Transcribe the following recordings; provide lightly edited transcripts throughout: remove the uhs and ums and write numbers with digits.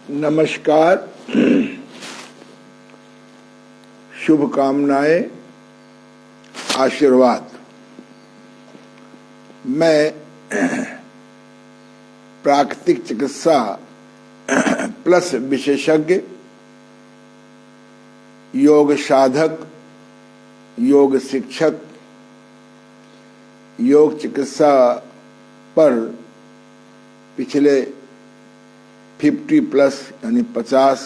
नमस्कार। शुभकामनाएं, आशीर्वाद। मैं प्राकृतिक चिकित्सा प्लस विशेषज्ञ, योग साधक, योग शिक्षक, योग चिकित्सा पर पिछले 50 प्लस यानी 50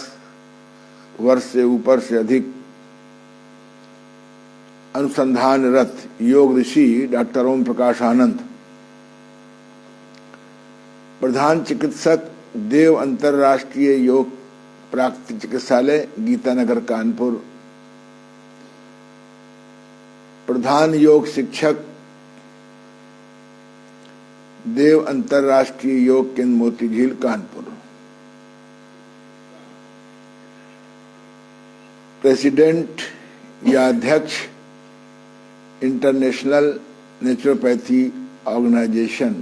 वर्ष से ऊपर से अधिक अनुसंधानरत योग ऋषि डॉक्टर ओम प्रकाश आनंद, प्रधान चिकित्सक, देव अंतर्राष्ट्रीय योग प्राकृतिक चिकित्सालय, गीतानगर, कानपुर, प्रधान योग शिक्षक, देव अंतर्राष्ट्रीय योग केंद्र, मोतीझील, कानपुर, प्रेसिडेंट या अध्यक्ष इंटरनेशनल नेचुरोपैथी ऑर्गेनाइजेशन,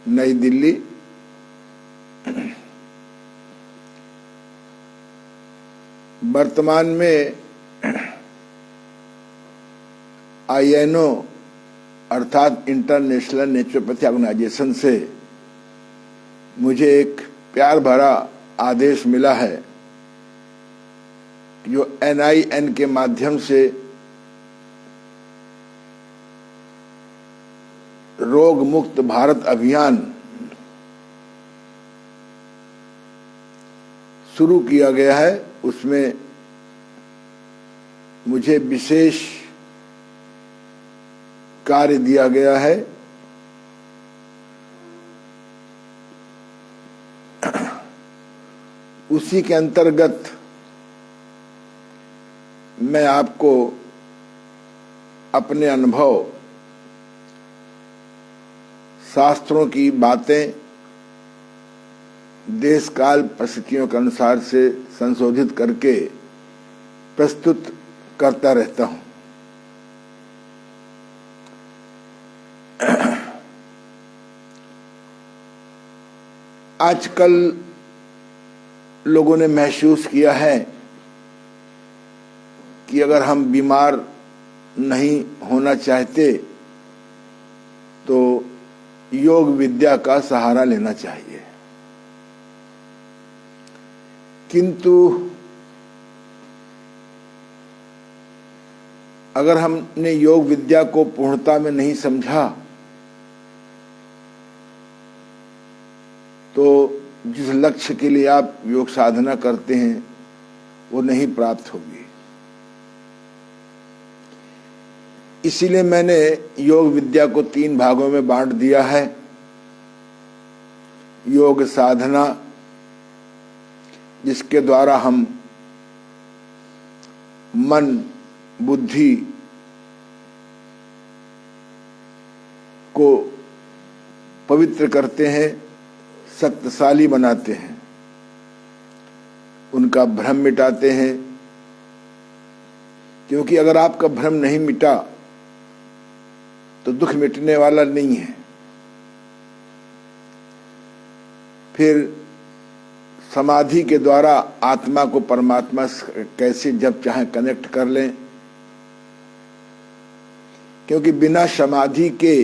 नई दिल्ली। वर्तमान में INO अर्थात इंटरनेशनल नेचुरोपैथी ऑर्गेनाइजेशन से मुझे एक प्यार भरा आदेश मिला है जो NIN के माध्यम से रोग मुक्त भारत अभियान शुरू किया गया है। उसमें मुझे विशेष कार्य दिया गया है। उसी के अंतर्गत मैं आपको अपने अनुभव, शास्त्रों की बातें देश काल परिस्थितियों के अनुसार से संशोधित करके प्रस्तुत करता रहता हूं। आजकल लोगों ने महसूस किया है कि अगर हम बीमार नहीं होना चाहते तो योग विद्या का सहारा लेना चाहिए, किंतु अगर हमने योग विद्या को पूर्णता में नहीं समझा तो जिस लक्ष्य के लिए आप योग साधना करते हैं वो नहीं प्राप्त होगी। इसीलिए मैंने योग विद्या को 3 भागों में बांट दिया है। योग साधना, जिसके द्वारा हम मन, बुद्धि को पवित्र करते हैं, शक्तिशाली बनाते हैं, उनका भ्रम मिटाते हैं। क्योंकि अगर आपका भ्रम नहीं मिटा तो दुख मिटने वाला नहीं है। फिर समाधि के द्वारा आत्मा को परमात्मा से कैसे जब चाहे कनेक्ट कर लें, क्योंकि बिना समाधि के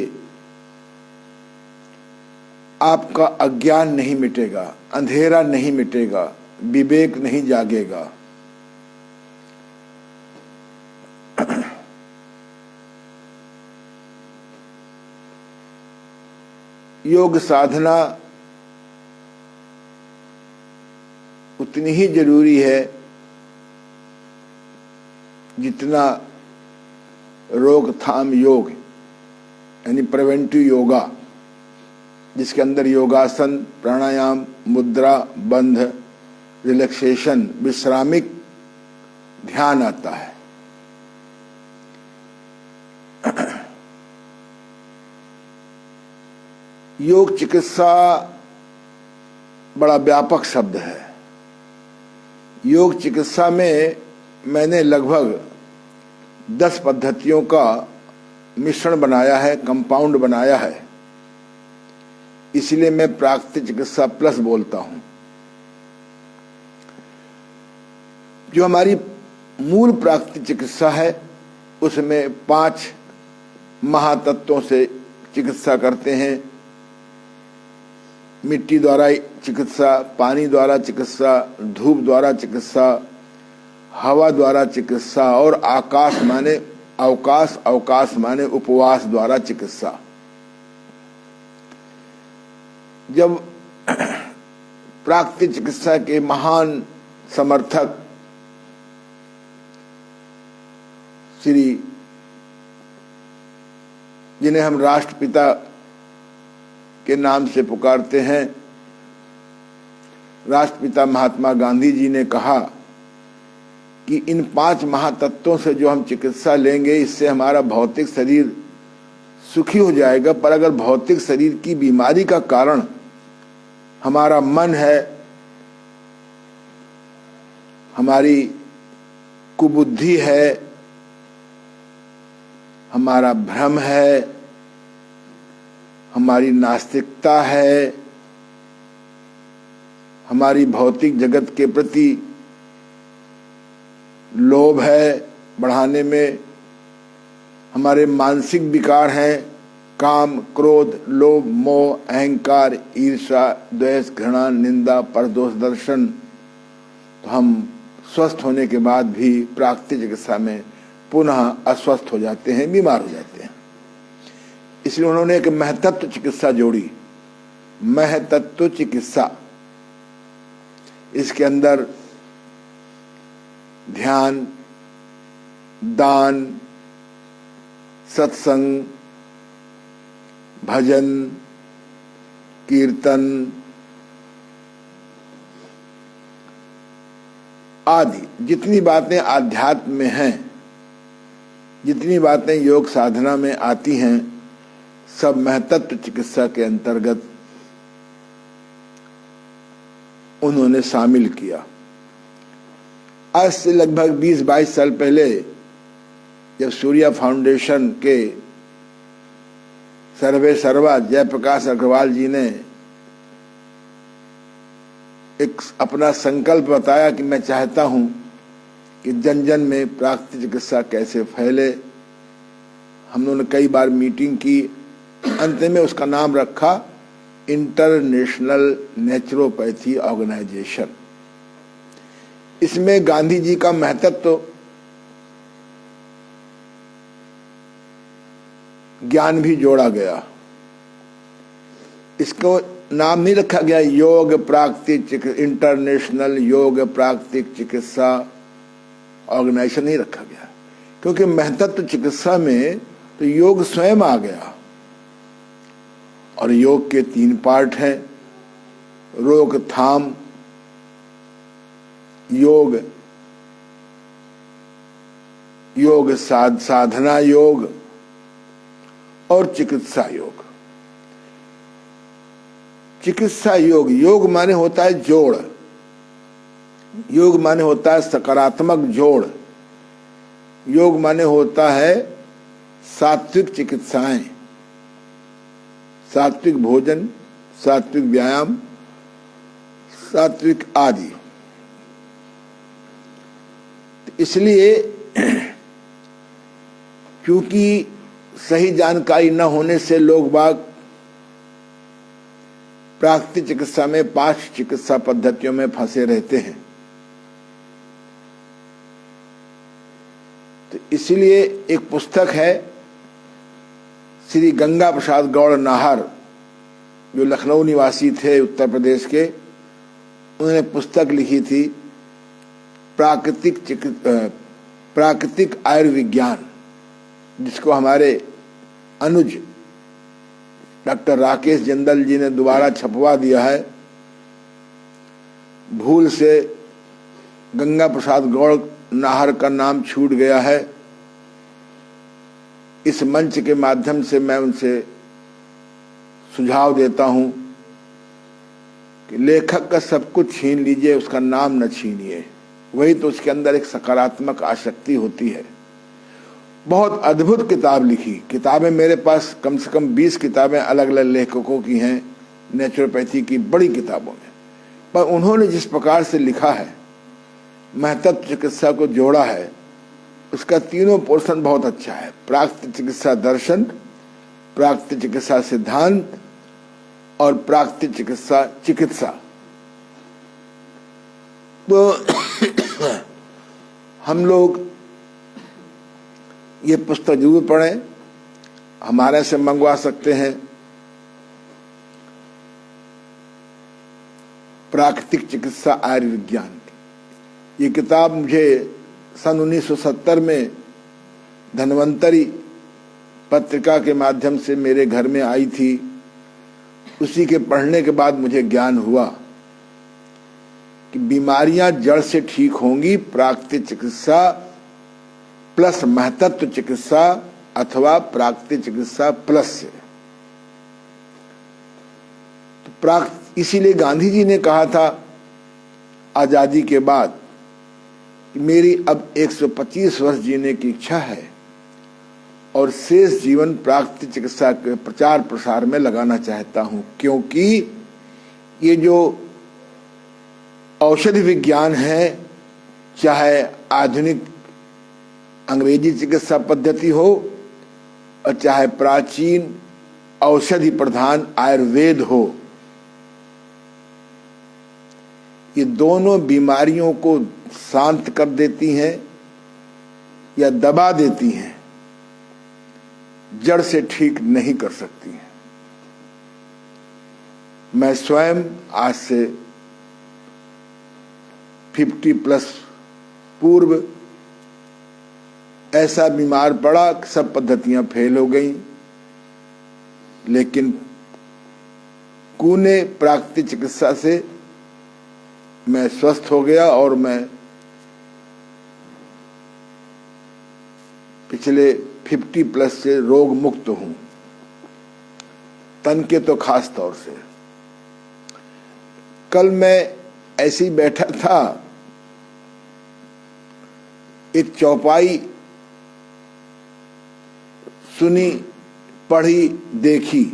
आपका अज्ञान नहीं मिटेगा, अंधेरा नहीं मिटेगा, विवेक नहीं जागेगा। योग साधना उतनी ही जरूरी है जितना रोकथाम योग यानी प्रिवेंटिव योगा, जिसके अंदर योगासन, प्राणायाम, मुद्रा, बंध, रिलैक्सेशन, विश्रामिक ध्यान आता है। योग चिकित्सा बड़ा व्यापक शब्द है। योग चिकित्सा में मैंने लगभग 10 पद्धतियों का मिश्रण बनाया है, कंपाउंड बनाया है। इसलिए मैं प्राकृतिक चिकित्सा प्लस बोलता हूं। जो हमारी मूल प्राकृतिक चिकित्सा है उसमें 5 महातत्वों से चिकित्सा करते हैं। मिट्टी द्वारा चिकित्सा, पानी द्वारा चिकित्सा, धूप द्वारा चिकित्सा, हवा द्वारा चिकित्सा और आकाश माने अवकाश, अवकाश माने उपवास द्वारा चिकित्सा। जब प्राकृतिक चिकित्सा के महान समर्थक श्री, जिन्हें हम राष्ट्रपिता के नाम से पुकारते हैं, राष्ट्रपिता महात्मा गांधी जी ने कहा कि इन 5 महातत्वों से जो हम चिकित्सा लेंगे इससे हमारा भौतिक शरीर सुखी हो जाएगा, पर अगर भौतिक शरीर की बीमारी का कारण हमारा मन है, हमारी कुबुद्धि है, हमारा भ्रम है, हमारी नास्तिकता है, हमारी भौतिक जगत के प्रति लोभ है बढ़ाने में, हमारे मानसिक विकार हैं, काम, क्रोध, लोभ, मोह, अहंकार, ईर्ष्या, द्वेष, घृणा, निंदा, परदोष दर्शन, तो हम स्वस्थ होने के बाद भी प्राकृतिक चिकित्सा में पुनः अस्वस्थ हो जाते हैं, बीमार हो जाते हैं। इसलिए उन्होंने एक महतत्व चिकित्सा जोड़ी, महतत्व चिकित्सा। इसके अंदर ध्यान, दान, सत्संग, भजन, कीर्तन आदि जितनी बातें आध्यात्म में हैं, जितनी बातें योग साधना में आती हैं, सब महतत्व चिकित्सा के अंतर्गत उन्होंने शामिल किया। आज से लगभग 20-22 साल पहले जब सूर्या फाउंडेशन के सर्वे सर्वा जयप्रकाश अग्रवाल जी ने एक अपना संकल्प बताया कि मैं चाहता हूं कि जन जन में प्राकृतिक चिकित्सा कैसे फैले, हम लोगों ने कई बार मीटिंग की, अंत में उसका नाम रखा इंटरनेशनल नेचुरोपैथी ऑर्गेनाइजेशन। इसमें गांधी जी का महत्व ज्ञान भी जोड़ा गया। इसको नाम नहीं रखा गया योग प्राकृतिक, इंटरनेशनल योग प्राकृतिक चिकित्सा ऑर्गेनाइजेशन नहीं रखा गया, क्योंकि महतत्व चिकित्सा में तो योग स्वयं आ गया। और योग के 3 पार्ट हैं, रोकथाम योग, योग साधना योग और चिकित्सा योग। चिकित्सा योग, योग माने होता है जोड़, योग माने होता है सकारात्मक जोड़, योग माने होता है सात्विक चिकित्साएं, सात्विक भोजन, सात्विक व्यायाम, सात्विक आदि। इसलिए क्योंकि सही जानकारी न होने से लोग बाग प्राकृतिक चिकित्सा में 5 चिकित्सा पद्धतियों में फंसे रहते हैं। तो इसलिए एक पुस्तक है, श्री गंगा प्रसाद गौड़ नाहर जो लखनऊ निवासी थे उत्तर प्रदेश के, उन्होंने पुस्तक लिखी थी प्राकृतिक आयुर्विज्ञान, जिसको हमारे अनुज डॉक्टर राकेश जिंदल जी ने दोबारा छपवा दिया है। भूल से गंगा प्रसाद गौड़ नाहर का नाम छूट गया है। इस मंच के माध्यम से मैं उनसे सुझाव देता हूं कि लेखक का सब कुछ छीन लीजिए, उसका नाम न छीनिए, वही तो उसके अंदर एक सकारात्मक आसक्ति होती है। बहुत अद्भुत किताब लिखी, किताबें मेरे पास कम से कम 20 किताबें अलग अलग लेखकों की हैं, नेचुरोपैथी की बड़ी किताबों में, पर उन्होंने जिस प्रकार से लिखा है, महतत्व चिकित्सा को जोड़ा है, उसका तीनों पोर्शन बहुत अच्छा है। प्राकृतिक चिकित्सा दर्शन, प्राकृतिक चिकित्सा सिद्धांत और प्राकृतिक चिकित्सा चिकित्सा। तो हम लोग ये पुस्तक जरूर पढ़ें, हमारे से मंगवा सकते हैं। प्राकृतिक चिकित्सा आयुर्विज्ञान, ये किताब मुझे सन 1970 में धन्वंतरी पत्रिका के माध्यम से मेरे घर में आई थी। उसी के पढ़ने के बाद मुझे ज्ञान हुआ कि बीमारियां जड़ से ठीक होंगी प्राकृतिक चिकित्सा प्लस महतत्व चिकित्सा अथवा प्राकृतिक चिकित्सा प्लस से। तो इसीलिए गांधी जी ने कहा था आजादी के बाद कि मेरी अब 125 वर्ष जीने की इच्छा है और शेष जीवन प्राकृतिक चिकित्सा के प्रचार प्रसार में लगाना चाहता हूं, क्योंकि ये जो औषधि विज्ञान है, चाहे आधुनिक अंग्रेजी चिकित्सा पद्धति हो और चाहे प्राचीन औषधि प्रधान आयुर्वेद हो, ये दोनों बीमारियों को शांत कर देती हैं या दबा देती हैं, जड़ से ठीक नहीं कर सकती हैं। मैं स्वयं आज से 50+ पूर्व ऐसा बीमार पड़ा कि सब पद्धतियां फेल हो गई, लेकिन कूने प्राकृतिक चिकित्सा से मैं स्वस्थ हो गया और मैं पिछले 50+ से रोग मुक्त हूं, तन के तो खास तौर से। कल मैं ऐसे ही बैठा था, एक चौपाई सुनी, पढ़ी, देखी।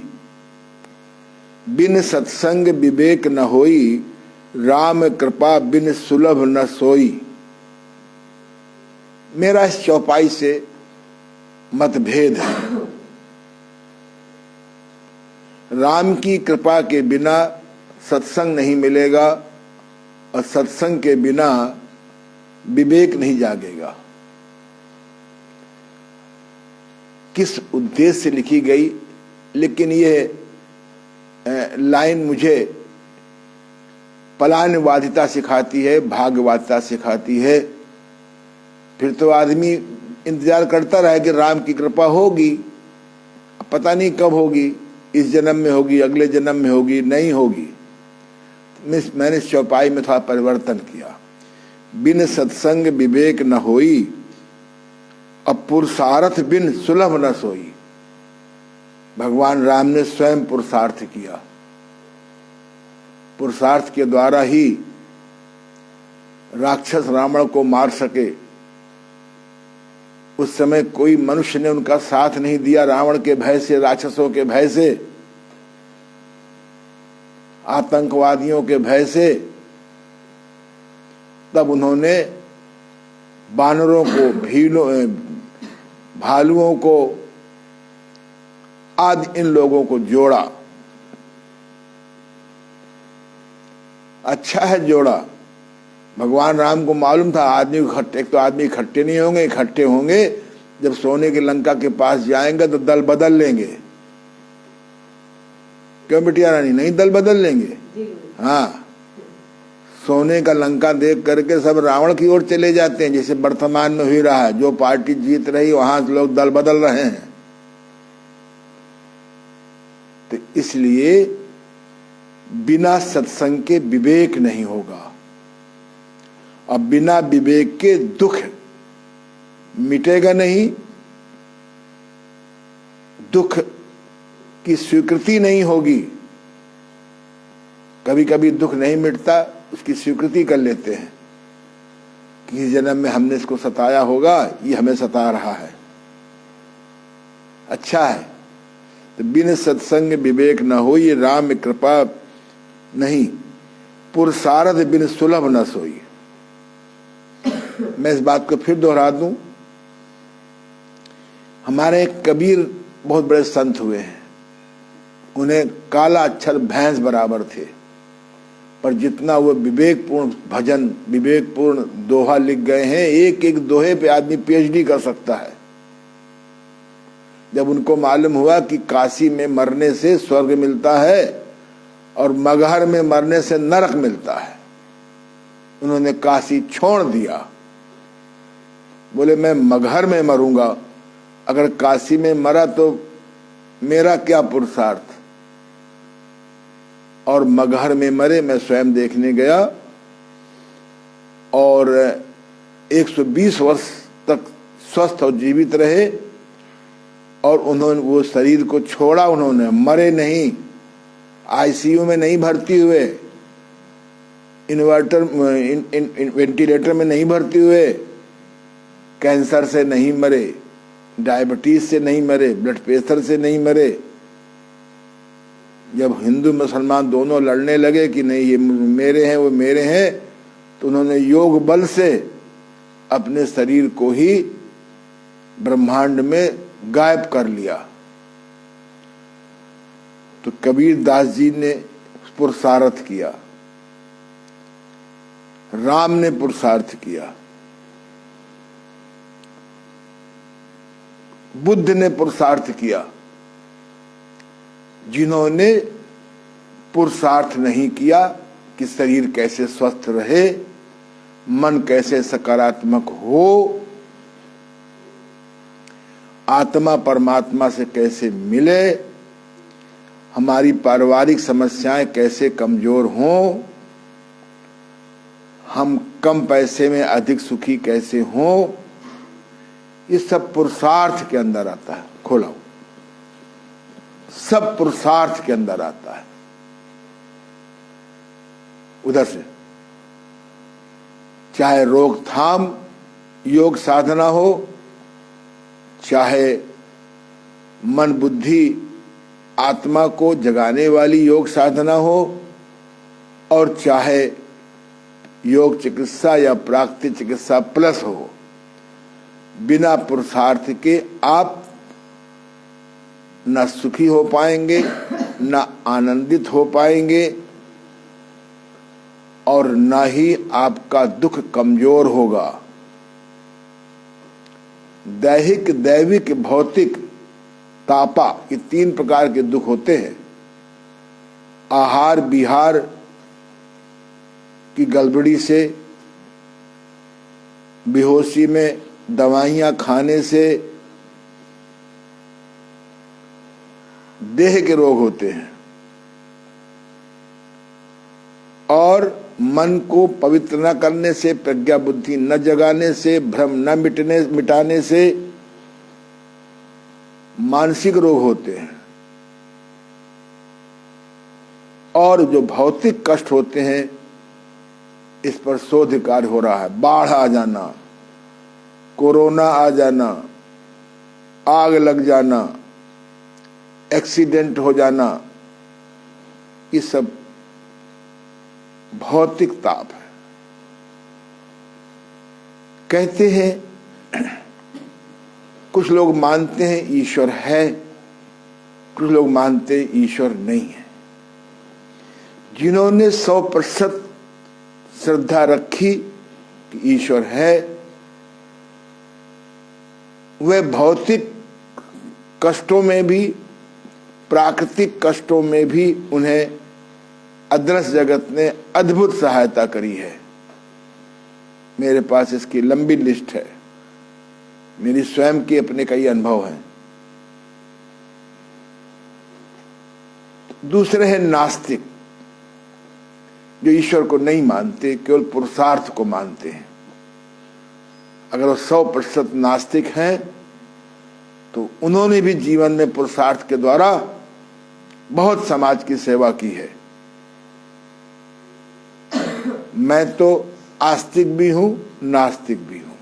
बिन सत्संग विवेक न होई, राम कृपा बिन सुलभ न सोई। मेरा इस चौपाई से मतभेद है। राम की कृपा के बिना सत्संग नहीं मिलेगा और सत्संग के बिना विवेक नहीं जागेगा। किस उद्देश्य से लिखी गई, लेकिन ये लाइन मुझे पलायनवादिता सिखाती है, भाग्यवादिता सिखाती है। फिर तो आदमी इंतजार करता रहे कि राम की कृपा होगी, पता नहीं कब होगी, इस जन्म में होगी, अगले जन्म में होगी, नहीं होगी। मैंने इस चौपाई में थोड़ा परिवर्तन किया। बिन सत्संग विवेक न होई, अब पुरुषार्थ बिन सुलभ न सोई। भगवान राम ने स्वयं पुरुषार्थ किया, पुरुषार्थ के द्वारा ही राक्षस रावण को मार सके। उस समय कोई मनुष्य ने उनका साथ नहीं दिया, रावण के भय से, राक्षसों के भय से, आतंकवादियों के भय से। तब उन्होंने बानरों को, भीलों, भालुओं को आदि इन लोगों को जोड़ा। अच्छा है जोड़ा। भगवान राम को मालूम था आदमी इकट्ठे, एक तो आदमी इकट्ठे नहीं होंगे, इकट्ठे होंगे जब सोने की लंका के पास जाएंगे तो दल बदल लेंगे। क्यों बिटिया रानी, नहीं दल बदल लेंगे? हाँ, सोने का लंका देख करके सब रावण की ओर चले जाते हैं, जैसे वर्तमान में हो रहा है। जो पार्टी जीत रही वहां से लोग दल बदल रहे हैं। तो इसलिए बिना सत्संग के विवेक नहीं होगा, और बिना विवेक के दुख मिटेगा नहीं, दुख की स्वीकृति नहीं होगी। कभी कभी दुख नहीं मिटता, उसकी स्वीकृति कर लेते हैं कि इस जन्म में हमने इसको सताया होगा, ये हमें सता रहा है। अच्छा है, तो बिन सत्संग विवेक न हो, ये राम कृपा नहीं, पुरुषार्थ बिन सुलभ न सोई। मैं इस बात को फिर दोहरा दूं, हमारे कबीर बहुत बड़े संत हुए हैं, उन्हें काला अक्षर भैंस बराबर थे, पर जितना वो विवेकपूर्ण भजन, विवेकपूर्ण दोहा लिख गए हैं, एक एक दोहे पे आदमी पीएचडी कर सकता है। जब उनको मालूम हुआ कि काशी में मरने से स्वर्ग मिलता है और मगहर में मरने से नरक मिलता है, उन्होंने काशी छोड़ दिया। बोले मैं मगहर में मरूंगा, अगर काशी में मरा तो मेरा क्या पुरुषार्थ, और मगहर में मरे। मैं स्वयं देखने गया और 120 वर्ष तक स्वस्थ और जीवित रहे, और उन्होंने वो शरीर को छोड़ा, उन्होंने मरे नहीं, आईसीयू में नहीं भर्ती हुए, वेंटिलेटर में नहीं भर्ती हुए, कैंसर से नहीं मरे, डायबिटीज से नहीं मरे, ब्लड प्रेशर से नहीं मरे। जब हिंदू मुसलमान दोनों लड़ने लगे कि नहीं ये मेरे हैं वो मेरे हैं, तो उन्होंने योग बल से अपने शरीर को ही ब्रह्मांड में गायब कर लिया। तो कबीर दास जी ने पुरुषार्थ किया, राम ने पुरुषार्थ किया, बुद्ध ने पुरुषार्थ किया। जिन्होंने पुरुषार्थ नहीं किया कि शरीर कैसे स्वस्थ रहे, मन कैसे सकारात्मक हो, आत्मा परमात्मा से कैसे मिले, हमारी पारिवारिक समस्याएं कैसे कमजोर हों, हम कम पैसे में अधिक सुखी कैसे हों, ये सब पुरुषार्थ के अंदर आता है। खोला, सब पुरुषार्थ के अंदर आता है। उधर से चाहे रोकथाम योग साधना हो, चाहे मन बुद्धि आत्मा को जगाने वाली योग साधना हो, और चाहे योग चिकित्सा या प्राकृतिक चिकित्सा प्लस हो, बिना पुरुषार्थ के आप न सुखी हो पाएंगे, न आनंदित हो पाएंगे, और न ही आपका दुख कमजोर होगा। दैहिक, दैविक, भौतिक, तापा, ये 3 प्रकार के दुख होते हैं। आहार विहार की गड़बड़ी से, बेहोशी में दवाइयां खाने से देह के रोग होते हैं, और मन को पवित्र न करने से, प्रज्ञा बुद्धि न जगाने से, भ्रम न मिटाने से मानसिक रोग होते हैं। और जो भौतिक कष्ट होते हैं, इस पर शोध कार्य हो रहा है। बाढ़ आ जाना, कोरोना आ जाना, आग लग जाना, एक्सीडेंट हो जाना, ये सब भौतिक ताप है। कहते हैं, कुछ लोग मानते हैं ईश्वर है, कुछ लोग मानते हैं ईश्वर नहीं है। जिन्होंने 100% श्रद्धा रखी कि ईश्वर है, वे भौतिक कष्टों में भी, प्राकृतिक कष्टों में भी उन्हें अदृश्य जगत ने अद्भुत सहायता करी है। मेरे पास इसकी लंबी लिस्ट है, मेरी स्वयं की अपने कई अनुभव हैं। दूसरे हैं नास्तिक, जो ईश्वर को नहीं मानते, केवल पुरुषार्थ को मानते हैं। अगर वो 100% नास्तिक हैं, तो उन्होंने भी जीवन में पुरुषार्थ के द्वारा बहुत समाज की सेवा की है। मैं तो आस्तिक भी हूं, नास्तिक भी हूं।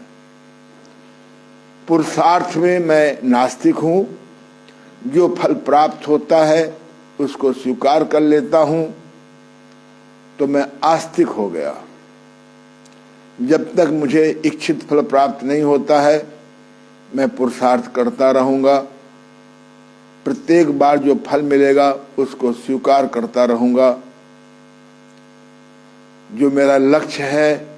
पुरुषार्थ में मैं नास्तिक हूं, जो फल प्राप्त होता है उसको स्वीकार कर लेता हूं तो मैं आस्तिक हो गया। जब तक मुझे इच्छित फल प्राप्त नहीं होता है मैं पुरुषार्थ करता रहूंगा। प्रत्येक बार जो फल मिलेगा उसको स्वीकार करता रहूंगा। जो मेरा लक्ष्य है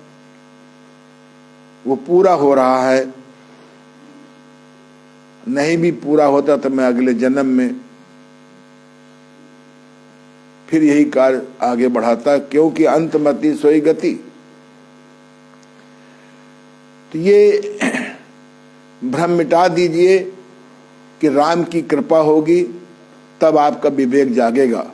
वो पूरा हो रहा है, नहीं भी पूरा होता तो मैं अगले जन्म में फिर यही कार्य आगे बढ़ाता, क्योंकि अंतमति सोई गति। तो ये भ्रम मिटा दीजिए कि राम की कृपा होगी तब आपका विवेक जागेगा।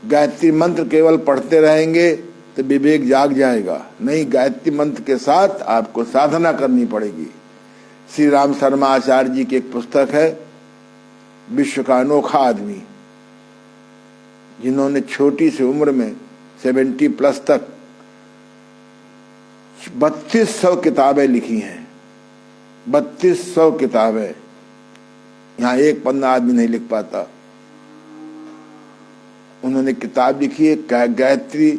गायत्री मंत्र केवल पढ़ते रहेंगे तो विवेक जाग जाएगा, नहीं, गायत्री मंत्र के साथ आपको साधना करनी पड़ेगी। श्री राम शर्मा आचार्य जी की एक पुस्तक है, विश्व का अनोखा आदमी, जिन्होंने छोटी सी उम्र में 70+ तक 3200 किताबें लिखी हैं। 3200 किताबें, यहां एक पन्ना आदमी नहीं लिख पाता। उन्होंने किताब लिखी है गायत्री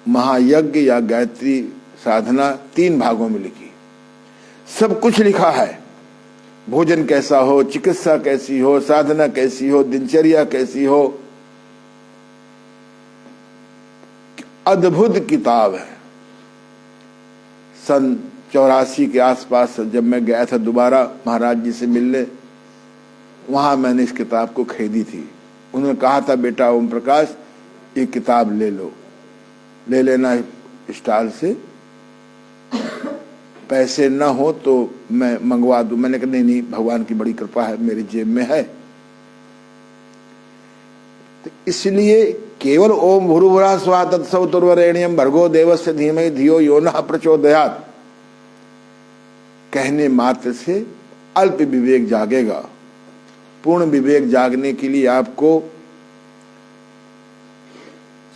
महायज्ञ या गायत्री साधना, 3 भागों में लिखी। सब कुछ लिखा है, भोजन कैसा हो, चिकित्सा कैसी हो, साधना कैसी हो, दिनचर्या कैसी हो। अद्भुत किताब है। सन 84 के आसपास जब मैं गया था दोबारा महाराज जी से मिलने, वहां मैंने इस किताब को खरीदी थी। उन्होंने कहा था, बेटा ओम प्रकाश ये किताब ले लो, ले लेना स्टॉल से, पैसे ना हो तो मैं मंगवा दूं। मैंने कहा नहीं, भगवान की बड़ी कृपा है, मेरी जेब में है। तो इसलिए केवल ओम भूर्भुवः स्वः तत्सवितुर्वरेण्यं भर्गो देवस्य धीमहि धियो यो नः प्रचोदयात् कहने मात्र से अल्प विवेक जागेगा। पूर्ण विवेक जागने के लिए आपको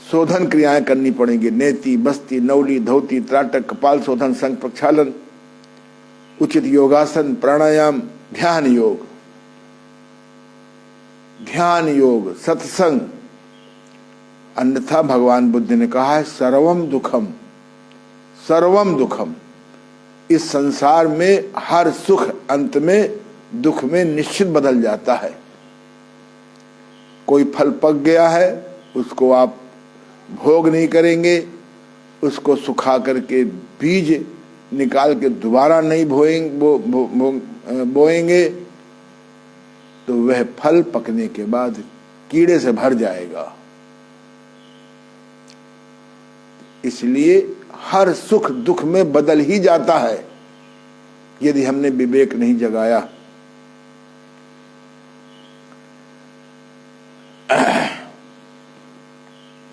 शोधन क्रियाएं करनी पड़ेंगी। नेति, बस्ती, नवली, धौती, त्राटक, कपाल शोधन, संग प्रक्षालन, उचित योगासन, प्राणायाम, ध्यान योग, सत्संग। अन्यथा भगवान बुद्ध ने कहा है सर्वम दुखम, सर्वम दुखम। इस संसार में हर सुख अंत में दुख में निश्चित बदल जाता है। कोई फल पक गया है, उसको आप भोग नहीं करेंगे, उसको सुखा करके बीज निकाल के दोबारा नहीं बोएंगे तो वह फल पकने के बाद कीड़े से भर जाएगा। इसलिए हर सुख दुख में बदल ही जाता है यदि हमने विवेक नहीं जगाया।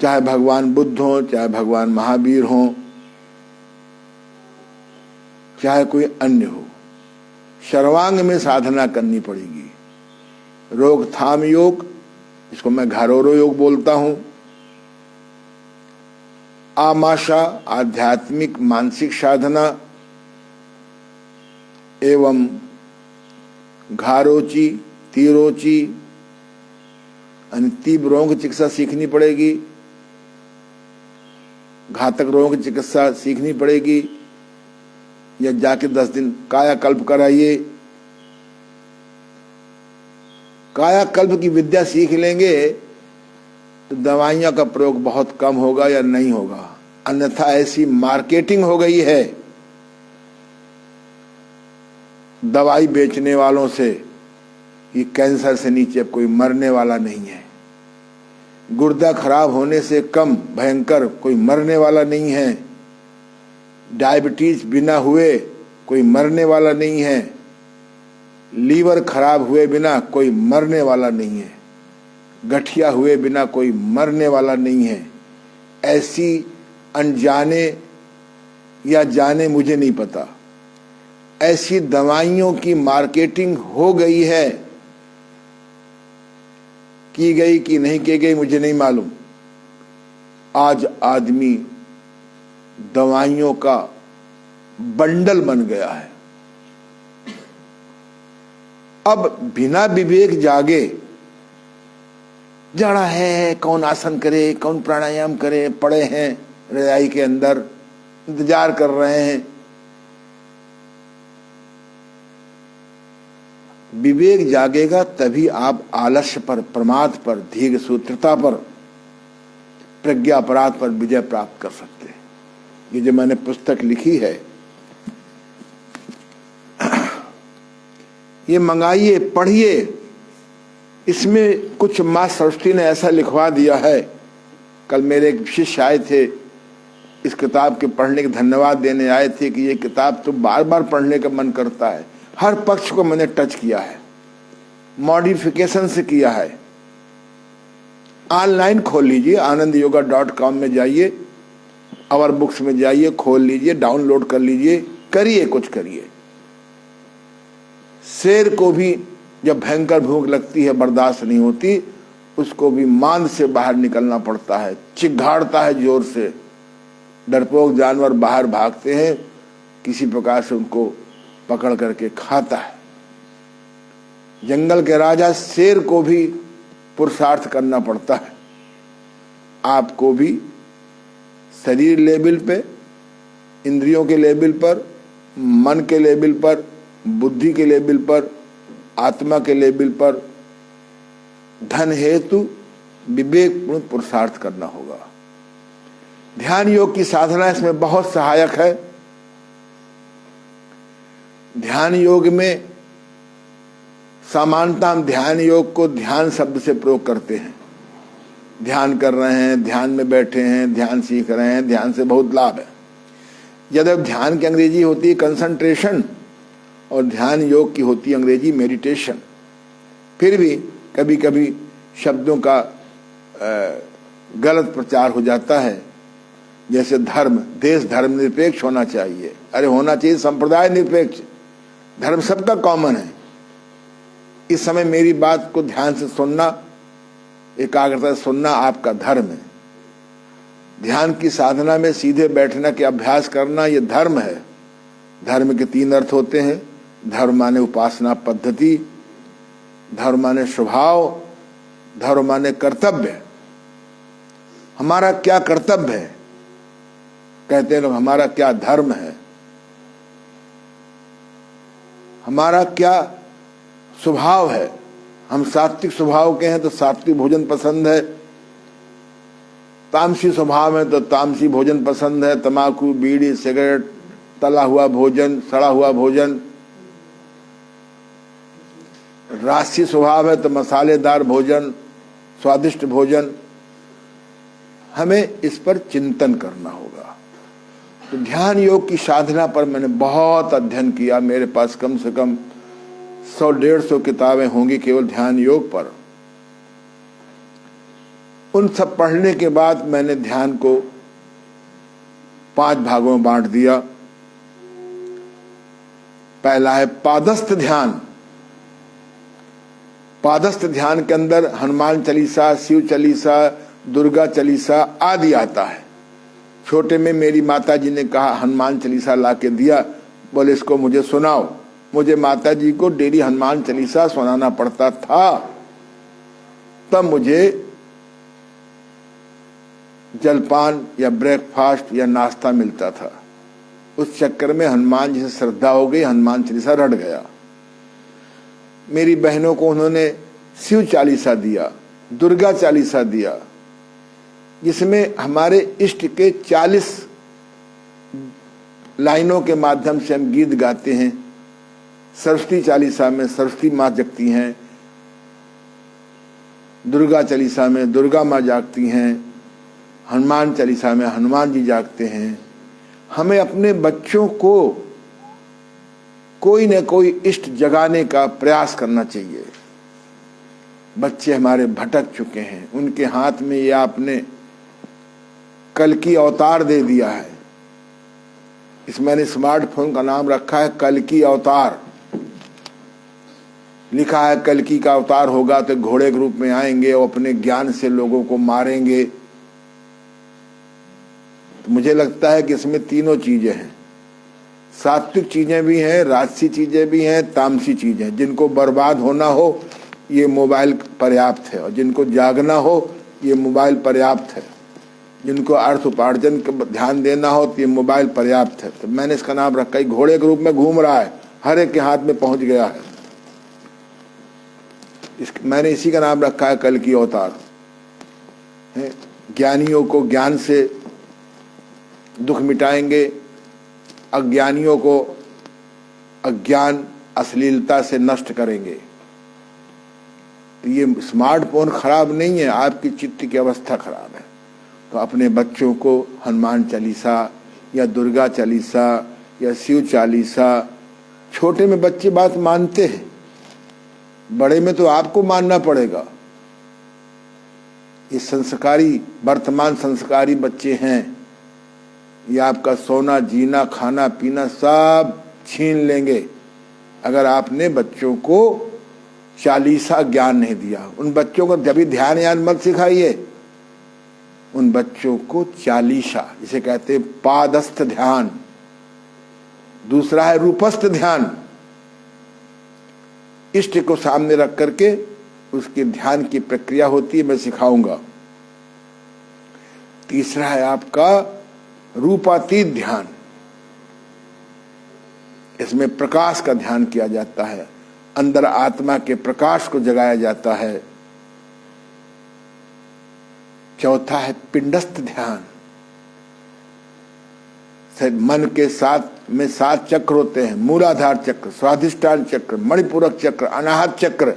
चाहे भगवान बुद्ध हो, चाहे भगवान महावीर हो, चाहे कोई अन्य हो, सर्वांग में साधना करनी पड़ेगी। रोकथाम योग, इसको मैं घारोरो योग बोलता हूं। आमाशा आध्यात्मिक मानसिक साधना एवं घारोची तीरोची तीव्र रोगों की चिकित्सा सीखनी पड़ेगी, घातक रोगों की चिकित्सा सीखनी पड़ेगी, या जाके 10 दिन कायाकल्प कराइए। कायाकल्प की विद्या सीख लेंगे तो दवाइयों का प्रयोग बहुत कम होगा या नहीं होगा। अन्यथा ऐसी मार्केटिंग हो गई है दवाई बेचने वालों से कि कैंसर से नीचे अब कोई मरने वाला नहीं है, गुर्दा खराब होने से कम भयंकर कोई मरने वाला नहीं है, डायबिटीज बिना हुए कोई मरने वाला नहीं है, लीवर खराब हुए बिना कोई मरने वाला नहीं है, गठिया हुए बिना कोई मरने वाला नहीं है। ऐसी अनजाने या जाने मुझे नहीं पता, ऐसी दवाइयों की मार्केटिंग हो गई है, की गई कि नहीं की गई मुझे नहीं मालूम। आज आदमी दवाइयों का बंडल बन गया है। अब बिना विवेक जागे जड़ा है, कौन आसन करे, कौन प्राणायाम करे, पड़े हैं रजाई के अंदर, इंतजार कर रहे हैं। विवेक जागेगा तभी आप आलस्य पर, प्रमाद पर, दीर्घ सूत्रता पर, प्रज्ञा अपराध पर विजय प्राप्त कर सकते हैं। ये जो मैंने पुस्तक लिखी है, ये मंगाइए, पढ़िए। इसमें कुछ माँ सरस्वती ने ऐसा लिखवा दिया है। कल मेरे एक शिष्य आए थे, इस किताब के पढ़ने के धन्यवाद देने आए थे कि ये किताब तो बार बार पढ़ने का मन करता है। हर पक्ष को मैंने टच किया है, मॉडिफिकेशन से किया है। ऑनलाइन खोल लीजिए, anandyoga.com में जाइए, अवर बुक्स में जाइए, खोल लीजिए, डाउनलोड कर लीजिए, करिए, कुछ करिए। शेर को भी जब भयंकर भूख लगती है, बर्दाश्त नहीं होती, उसको भी मांद से बाहर निकलना पड़ता है, चिघाड़ता है जोर से। डरपोक जानवर बाहर भागते हैं, किसी प्रकार से उनको पकड़ करके खाता है। जंगल के राजा शेर को भी पुरुषार्थ करना पड़ता है। आपको भी शरीर लेवल पे, इंद्रियों के लेवल पर, मन के लेवल पर, बुद्धि के लेवल पर, आत्मा के लेवल पर धन हेतु विवेकपूर्ण पुरुषार्थ करना होगा। ध्यान योग की साधना इसमें बहुत सहायक है। ध्यान योग में सामान्यतः हम ध्यान योग को ध्यान शब्द से प्रयोग करते हैं। ध्यान कर रहे हैं, ध्यान में बैठे हैं, ध्यान सीख रहे हैं, ध्यान से बहुत लाभ है। यद्यपि ध्यान की अंग्रेजी होती है कंसंट्रेशन और ध्यान योग की होती है अंग्रेजी मेडिटेशन। फिर भी कभी कभी शब्दों का गलत प्रचार हो जाता है। जैसे धर्म, देश धर्म निरपेक्ष होना चाहिए। अरे होना चाहिए संप्रदाय निरपेक्ष, धर्म सबका कॉमन है। इस समय मेरी बात को ध्यान से सुनना, एकाग्रता से सुनना आपका धर्म है। ध्यान की साधना में सीधे बैठने के अभ्यास करना ये धर्म है। धर्म के 3 अर्थ होते हैं। धर्म माने उपासना पद्धति, धर्म माने स्वभाव, धर्म माने कर्तव्य। हमारा क्या कर्तव्य है, कहते हैं लोग, हमारा क्या धर्म है, हमारा क्या स्वभाव है। हम सात्विक स्वभाव के हैं तो सात्विक भोजन पसंद है, तामसी स्वभाव है तो तामसी भोजन पसंद है। तंबाकू, बीड़ी, सिगरेट, तला हुआ भोजन, सड़ा हुआ भोजन। राजसी स्वभाव है तो मसालेदार भोजन, स्वादिष्ट भोजन। हमें इस पर चिंतन करना होगा। तो ध्यान योग की साधना पर मैंने बहुत अध्ययन किया। मेरे पास कम से कम 100-150 किताबें होंगी केवल ध्यान योग पर। उन सब पढ़ने के बाद मैंने ध्यान को 5 भागों में बांट दिया। पहला है पादस्थ ध्यान। पादस्थ ध्यान के अंदर हनुमान चालीसा, शिव चालीसा, दुर्गा चालीसा आदि आता है। छोटे में मेरी माता जी ने कहा, हनुमान चालीसा ला के दिया, बोले इसको मुझे सुनाओ। मुझे माता जी को डेली हनुमान चालीसा सुनाना पड़ता था, तब मुझे जलपान या ब्रेकफास्ट या नाश्ता मिलता था। उस चक्कर में हनुमान जी से श्रद्धा हो गई, हनुमान चालीसा रट गया। मेरी बहनों को उन्होंने शिव चालीसा दिया, दुर्गा चालीसा दिया, जिसमें हमारे इष्ट के 40 लाइनों के माध्यम से हम गीत गाते हैं। सरस्वती चालीसा में सरस्वती माँ जगती हैं, दुर्गा चालीसा में दुर्गा माँ जागती हैं, हनुमान चालीसा में हनुमान जी जागते हैं। हमें अपने बच्चों को कोई न कोई इष्ट जगाने का प्रयास करना चाहिए। बच्चे हमारे भटक चुके हैं, उनके हाथ में ये आपने कल की अवतार दे दिया है। इस मैंने स्मार्टफोन का नाम रखा है कल की अवतार। लिखा है कल की का अवतार होगा तो घोड़े के रूप में आएंगे और अपने ज्ञान से लोगों को मारेंगे। तो मुझे लगता है कि इसमें तीनों चीजें हैं। सात्विक चीजें भी हैं, राजसी चीजें भी हैं, तामसी चीजें। जिनको बर्बाद होना हो ये मोबाइल पर्याप्त है, और जिनको जागना हो ये मोबाइल पर्याप्त है। जिनको अर्थ उपार्जन का ध्यान देना हो तो ये मोबाइल पर्याप्त है। तो मैंने इसका नाम रखा, घोड़े के रूप में घूम रहा है, हर एक के हाथ में पहुंच गया है। मैंने इसी का नाम रखा है कल की अवतार। ज्ञानियों को ज्ञान से दुख मिटाएंगे, अज्ञानियों को अज्ञान अश्लीलता से नष्ट करेंगे। तो ये स्मार्टफोन खराब नहीं है, आपकी चित्त की अवस्था खराब है। तो अपने बच्चों को हनुमान चालीसा या दुर्गा चालीसा या शिव चालीसा, छोटे में बच्चे बात मानते हैं, बड़े में तो आपको मानना पड़ेगा। ये संस्कारी, वर्तमान संस्कारी बच्चे हैं, ये आपका सोना जीना खाना पीना सब छीन लेंगे अगर आपने बच्चों को चालीसा ज्ञान नहीं दिया। उन बच्चों को जब भी ध्यान यान मत सिखाइए, उन बच्चों को चालीसा, जिसे कहते हैं पादस्थ ध्यान, दूसरा है रूपस्थ ध्यान। इष्ट को सामने रख करके उसके ध्यान की प्रक्रिया होती है, मैं सिखाऊंगा। तीसरा है आपका रूपातीत ध्यान। इसमें प्रकाश का ध्यान किया जाता है, अंदर आत्मा के प्रकाश को जगाया जाता है। चौथा है पिंडस्थ ध्यान। मन के में 7 चक्र होते हैं, मूलाधार चक्र, स्वाधिष्ठान चक्र, मणिपूरक चक्र, अनाहत चक्र,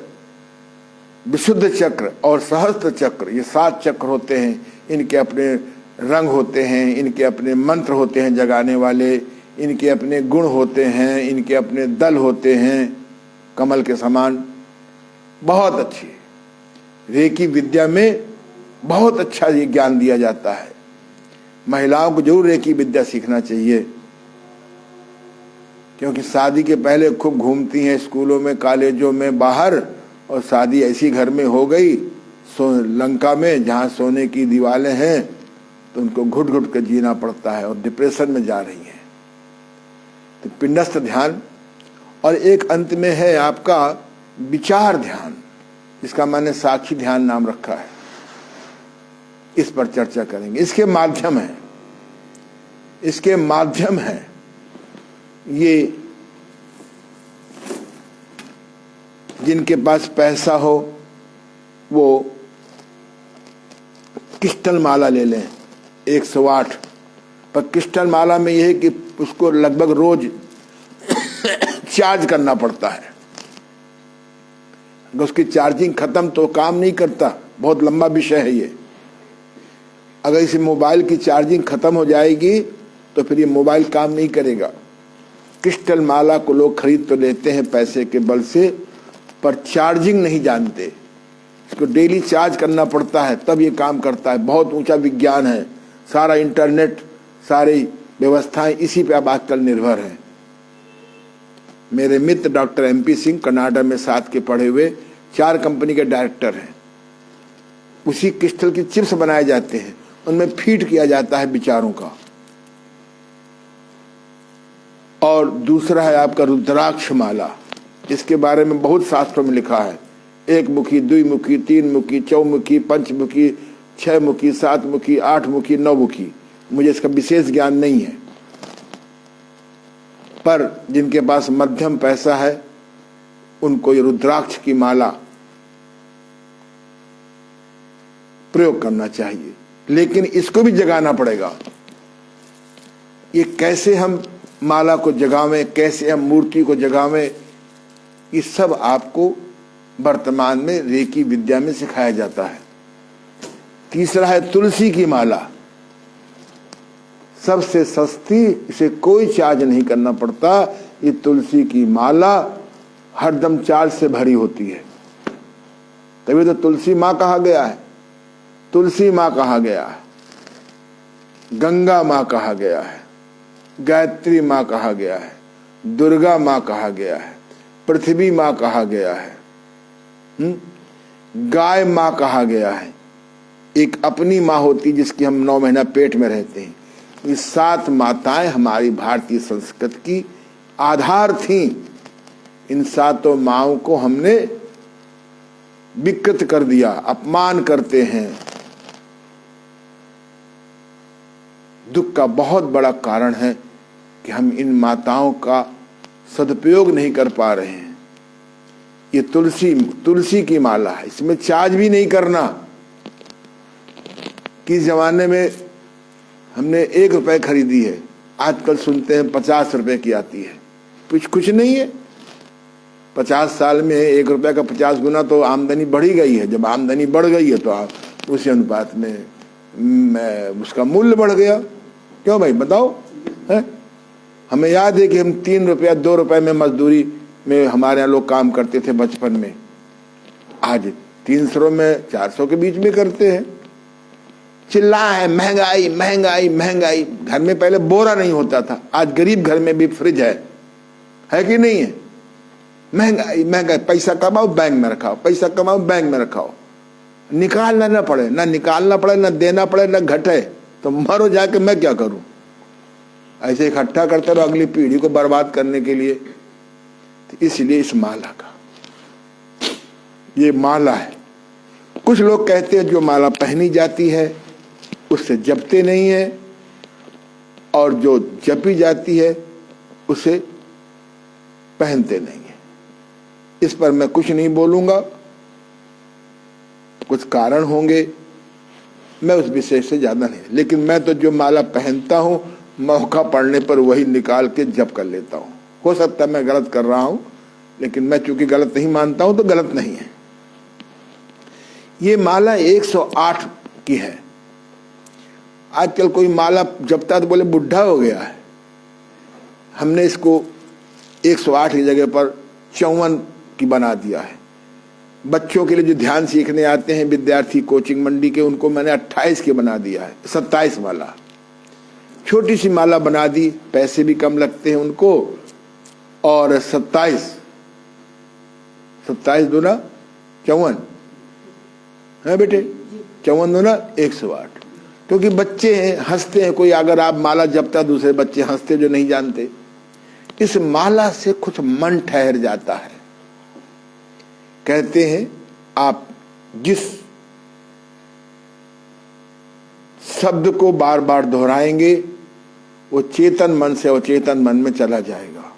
विशुद्ध चक्र और सहस्त्र चक्र। ये 7 चक्र होते हैं। इनके अपने रंग होते हैं, इनके अपने मंत्र होते हैं जगाने वाले, इनके अपने गुण होते हैं, इनके अपने दल होते हैं, कमल के समान। बहुत अच्छी रेकी विद्या में बहुत अच्छा ये ज्ञान दिया जाता है। महिलाओं को जरूर रेकी विद्या सीखना चाहिए, क्योंकि शादी के पहले खूब घूमती हैं स्कूलों में, कॉलेजों में, बाहर, और शादी ऐसी घर में हो गई लंका में जहाँ सोने की दीवारें हैं, तो उनको घुट घुट कर जीना पड़ता है और डिप्रेशन में जा रही हैं। तो पिंडस्थ ध्यान। और एक अंत में है आपका विचार ध्यान, जिसका मैंने साक्षी ध्यान नाम रखा है। इस पर चर्चा करेंगे। इसके माध्यम है ये जिनके पास पैसा हो वो क्रिस्टल माला ले लें 108। पर क्रिस्टल माला में यह है कि उसको लगभग रोज चार्ज करना पड़ता है। अगर उसकी चार्जिंग खत्म तो काम नहीं करता। बहुत लंबा विषय है ये। अगर इस मोबाइल की चार्जिंग खत्म हो जाएगी तो फिर ये मोबाइल काम नहीं करेगा। क्रिस्टल माला को लोग खरीद तो लेते हैं पैसे के बल से, पर चार्जिंग नहीं जानते। इसको डेली चार्ज करना पड़ता है तब ये काम करता है। बहुत ऊंचा विज्ञान है। सारा इंटरनेट, सारी व्यवस्थाएं इसी पे अब आजकल निर्भर है। मेरे मित्र डॉक्टर MP सिंह कनाडा में साथ के पढ़े हुए 4 कंपनी के डायरेक्टर हैं। उसी क्रिस्टल की चिप्स बनाए जाते हैं, उनमें फीड किया जाता है विचारों का। और दूसरा है आपका रुद्राक्ष माला। इसके बारे में बहुत शास्त्रों में लिखा है। 1 मुखी, 2 मुखी, 3 मुखी, 4 मुखी, 5 मुखी, 6 मुखी, 7 मुखी, 8 मुखी, 9 मुखी। मुझे इसका विशेष ज्ञान नहीं है, पर जिनके पास मध्यम पैसा है उनको ये रुद्राक्ष की माला प्रयोग करना चाहिए। लेकिन इसको भी जगाना पड़ेगा। ये कैसे हम माला को जगावें, कैसे हम मूर्ति को जगावें, ये सब आपको वर्तमान में रेकी विद्या में सिखाया जाता है। तीसरा है तुलसी की माला। सबसे सस्ती, इसे कोई चार्ज नहीं करना पड़ता। ये तुलसी की माला हरदम चार्ज से भरी होती है। तभी तो तुलसी माँ कहा गया है। तुलसी माँ कहा गया है, गंगा माँ कहा गया है, गायत्री माँ कहा गया है, दुर्गा माँ कहा गया है, पृथ्वी माँ कहा गया है, गाय माँ कहा गया है। एक अपनी माँ होती जिसकी हम 9 महीना पेट में रहते हैं। ये 7 माताएं हमारी भारतीय संस्कृति की आधार थीं। इन 7 माओं को हमने विकृत कर दिया, अपमान करते हैं। दुख का बहुत बड़ा कारण है कि हम इन माताओं का सदुपयोग नहीं कर पा रहे हैं। ये तुलसी की माला है, इसमें चार्ज भी नहीं करना। किस जमाने में हमने 1 रुपए खरीदी है, आजकल सुनते हैं 50 रुपए की आती है। कुछ नहीं है। 50 साल में 1 रुपए का 50 गुना तो आमदनी बढ़ी गई है। जब आमदनी बढ़ गई है तो उसी अनुपात में उसका मूल्य बढ़ गया। क्यों भाई बताओ है? हमें याद है कि हम 3 रुपया 2 रुपए में मजदूरी में हमारे यहाँ लोग काम करते थे बचपन में। आज 300 में 400 के बीच में करते हैं। चिल्ला है महंगाई महंगाई महंगाई। घर में पहले बोरा नहीं होता था, आज गरीब घर में भी फ्रिज है कि नहीं है? महंगाई महंगाई। पैसा कमाओ बैंक में रखाओ, पैसा कमाओ बैंक में रखाओ। निकालना ना पड़े, ना निकालना पड़े, ना देना पड़े, ना घटे तो मरो जाके, मैं क्या करूं? ऐसे इकट्ठा करते रहो अगली पीढ़ी को बर्बाद करने के लिए। तो इसलिए इस माला का, ये माला है। कुछ लोग कहते हैं जो माला पहनी जाती है उससे जपते नहीं है, और जो जपी जाती है उसे पहनते नहीं है। इस पर मैं कुछ नहीं बोलूंगा, कुछ कारण होंगे, मैं उस विषय से ज्यादा नहीं। लेकिन मैं तो जो माला पहनता हूं, मौका पड़ने पर वही निकाल के जप कर लेता हूं। हो सकता है मैं गलत कर रहा हूं, लेकिन मैं चूंकि गलत नहीं मानता हूं तो गलत नहीं है। ये माला 108 की है। आजकल कोई माला जपता है तो बोले बुढ़ा हो गया है। हमने इसको 108 की जगह पर 54 की बना दिया है। बच्चों के लिए जो ध्यान सीखने आते हैं विद्यार्थी कोचिंग मंडी के, उनको मैंने 28 की बना दिया है। 27 माला, छोटी सी माला बना दी, पैसे भी कम लगते हैं उनको। और 27 दूना 54 है बेटे, 54 दूना 108। क्योंकि बच्चे हैं, हंसते हैं। कोई अगर आप माला जपता, दूसरे बच्चे हंसते जो नहीं जानते। इस माला से कुछ मन ठहर जाता है। कहते हैं आप जिस शब्द को बार बार दोहराएंगे वो चेतन मन से अवचेतन मन में चला जाएगा।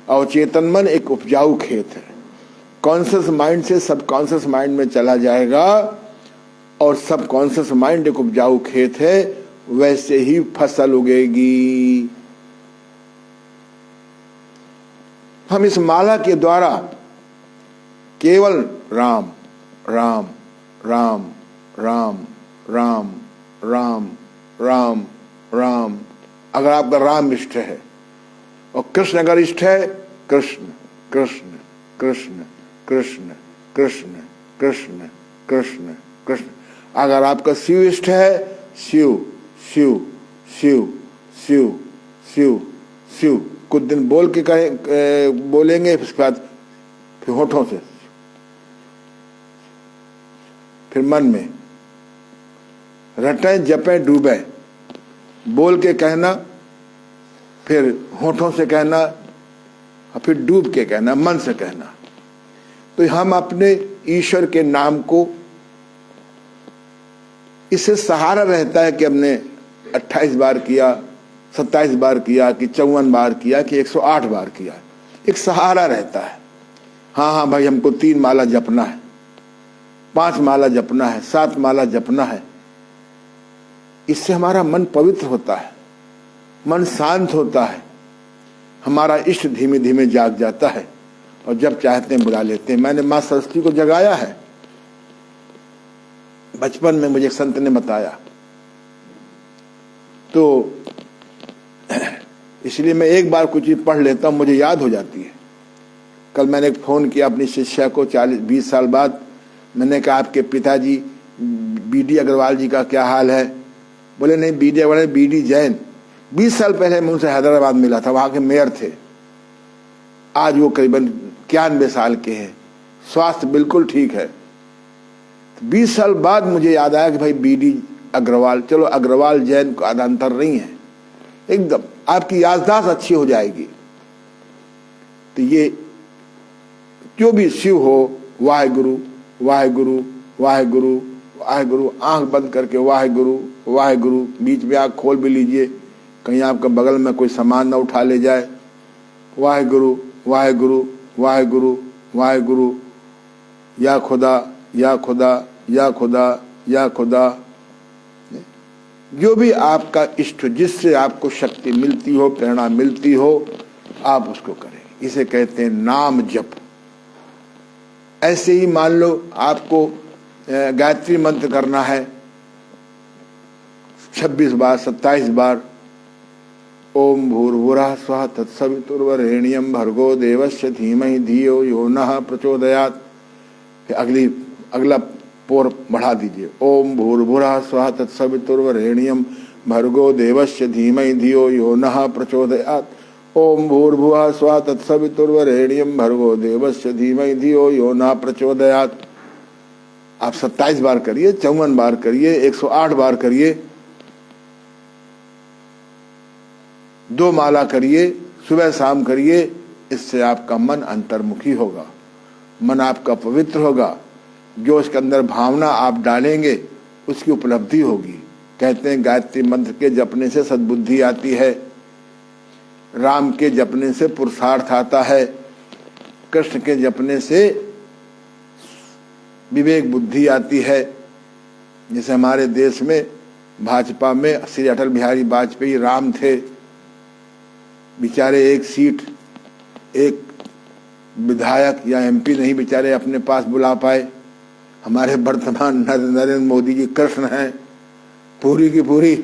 अवचेतन मन एक उपजाऊ खेत है। कॉन्शियस माइंड से सबकॉन्शियस माइंड में चला जाएगा, और सबकॉन्शियस माइंड एक उपजाऊ खेत है, वैसे ही फसल उगेगी। हम इस माला के द्वारा केवल राम राम राम राम राम राम राम राम, अगर आपका राम इष्ट है, और कृष्ण अगर इष्ट है, कृष्ण कृष्ण कृष्ण कृष्ण कृष्ण कृष्ण कृष्ण कृष्ण। अगर आपका शिव इष्ट है, शिव शिव शिव शिव शिव शिव। कुछ दिन बोल के बोलेंगे, उसके बाद फिर होठों से, फिर मन में रटें जपें डूबे, बोल के कहना, फिर होठों से कहना, और फिर डूब के कहना, मन से कहना। तो हम अपने ईश्वर के नाम को, इससे सहारा रहता है कि हमने 28 बार किया, 27 बार किया, कि 54 बार किया, कि 108 बार किया। एक सहारा रहता है। हाँ भाई, हमको 3 माला जपना है, 5 माला जपना है, 7 माला जपना है। इससे हमारा मन पवित्र होता है, मन शांत होता है, हमारा इष्ट धीमे धीमे जाग जाता है, और जब चाहते हैं बुला लेते हैं। मैंने माँ सरस्वती को जगाया है। बचपन में मुझे एक संत ने बताया, तो इसलिए मैं एक बार कुछ चीज पढ़ लेता हूँ, मुझे याद हो जाती है। कल मैंने एक फोन किया अपनी शिष्या को 40-20 साल बाद। मैंने कहा आपके पिताजी बीडी अग्रवाल जी का क्या हाल है? बोले नहीं, बीडी अग्रवाल, बीडी जैन। 20 साल पहले मैं उनसे हैदराबाद मिला था, वहां के मेयर थे। आज वो करीबन 91 साल के हैं, स्वास्थ्य बिल्कुल ठीक है। 20 साल बाद मुझे याद आया कि भाई बीडी अग्रवाल, चलो अग्रवाल जैन का अंतर नहीं है, एकदम आपकी याददाश्त अच्छी हो जाएगी। तो ये जो भी शिव हो, वाहेगुरु वाहेगुरु वाहेगुरु वाहेगुरु, आंख बंद करके वाहेगुरु वाहेगुरु, बीच में आंख खोल भी लीजिए, कहीं आपका बगल में कोई सामान ना उठा ले जाए। वाहेगुरु वाहेगुरु वाहेगुरु वाहेगुरु, या खुदा या खुदा या खुदा या खुदा, जो भी आपका इष्ट, जिससे आपको शक्ति मिलती हो, प्रेरणा मिलती हो, आप उसको करें। इसे कहते हैं नाम जप। ऐसे ही मान लो आपको गायत्री मंत्र करना है 26 बार 27 बार, ओम भूर्भुवः स्वः तत्सवितुर्वरेण्यं भर्गो देवस्य धीमहि धियो यो नः प्रचोदयात्। अगला पोर बढ़ा दीजिए, ओम भूर्भुवः स्वः तत्सवितुर्वरेण्यं भर्गो देवस्य धीमहि धियो यो नः प्रचोदयात्। ओम भूर्भुवः स्वः तत्सवितुर्वरेण्यं भर्गो देवस्य धीमहि धियो यो नः प्रचोदयात्। आप 27 बार करिए, 54 बार करिए, 108 बार करिए, 2 माला करिए, सुबह शाम करिए। इससे आपका मन अंतर्मुखी होगा, मन आपका पवित्र होगा। जो उसके अंदर भावना आप डालेंगे उसकी उपलब्धि होगी। कहते हैं गायत्री मंत्र के जपने से सद्बुद्धि आती है, राम के जपने से पुरुषार्थ आता है, कृष्ण के जपने से विवेक बुद्धि आती है। जैसे हमारे देश में भाजपा में श्री अटल बिहारी वाजपेयी राम थे, बेचारे एक सीट, एक विधायक या एमपी नहीं बेचारे अपने पास बुला पाए। हमारे वर्तमान नरेंद्र मोदी जी कृष्ण हैं, पूरी की पूरी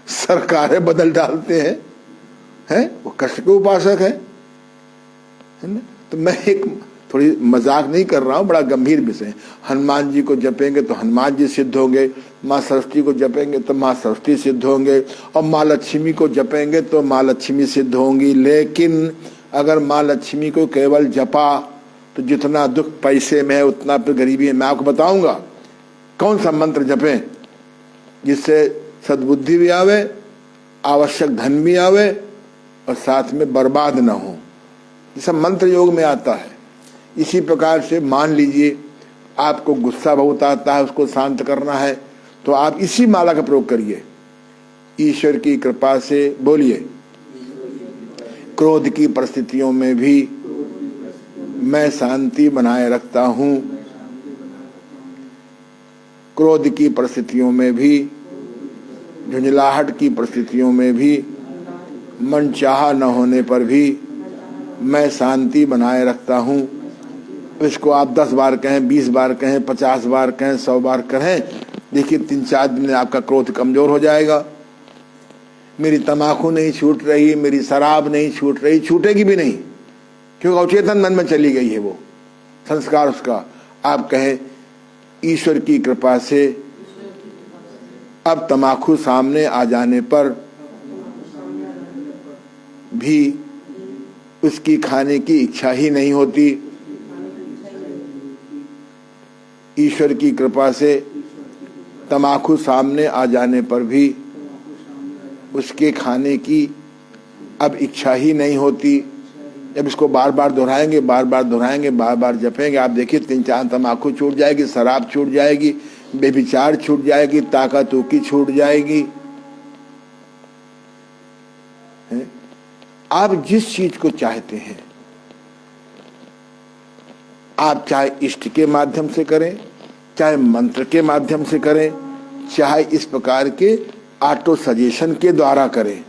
सरकारें बदल डालते हैं, वो कृष्ण के उपासक है ना। तो मैं एक थोड़ी मजाक नहीं कर रहा हूँ, बड़ा गंभीर विषय। हनुमान जी को जपेंगे तो हनुमान जी सिद्ध होंगे, माँ सरस्वती को जपेंगे तो माँ सरस्वती सिद्ध होंगे, और माँ लक्ष्मी को जपेंगे तो माँ लक्ष्मी सिद्ध होंगी। लेकिन अगर माँ लक्ष्मी को केवल जपा तो जितना दुख पैसे में है उतना फिर गरीबी है। मैं आपको बताऊंगा कौन सा मंत्र जपें जिससे सद्बुद्धि भी आवे, आवश्यक धन भी आवे और साथ में बर्बाद ना हो। ये सब मंत्र योग में आता है। इसी प्रकार से मान लीजिए आपको गुस्सा बहुत आता है, उसको शांत करना है, तो आप इसी माला का प्रयोग करिए। ईश्वर की कृपा से बोलिए, क्रोध की परिस्थितियों में भी मैं शांति बनाए रखता हूँ। क्रोध की परिस्थितियों में भी, झुंझलाहट की परिस्थितियों में भी, मनचाहा न होने पर भी मैं शांति बनाए रखता हूँ। इसको आप 10 बार कहें, 20 बार कहें, 50 बार कहें, 100 बार कहें, देखिए 3-4 दिन में आपका क्रोध कमजोर हो जाएगा। मेरी तम्बाकू नहीं छूट रही, मेरी शराब नहीं छूट रही, छूटेगी भी नहीं, क्योंकि अवचेतन मन में चली गई है वो संस्कार उसका। आप कहें ईश्वर की कृपा से अब तम्बाकू सामने आ जाने पर भी उसकी खाने की इच्छा ही नहीं होती। ईश्वर की कृपा से तम्बाकू सामने आ जाने पर भी उसके खाने की अब इच्छा ही नहीं होती। जब इसको बार बार दोहराएंगे, बार बार दोहराएंगे, बार बार जपेंगे, आप देखिए 3-4 तम्बाकू छूट जाएगी, शराब छूट जाएगी, बेविचार छूट जाएगी, ताकतूकी छूट जाएगी। आप जिस चीज को चाहते हैं, आप चाहे इष्ट के माध्यम से करें, चाहे मंत्र के माध्यम से करें, चाहे इस प्रकार के ऑटो सजेशन के द्वारा करें।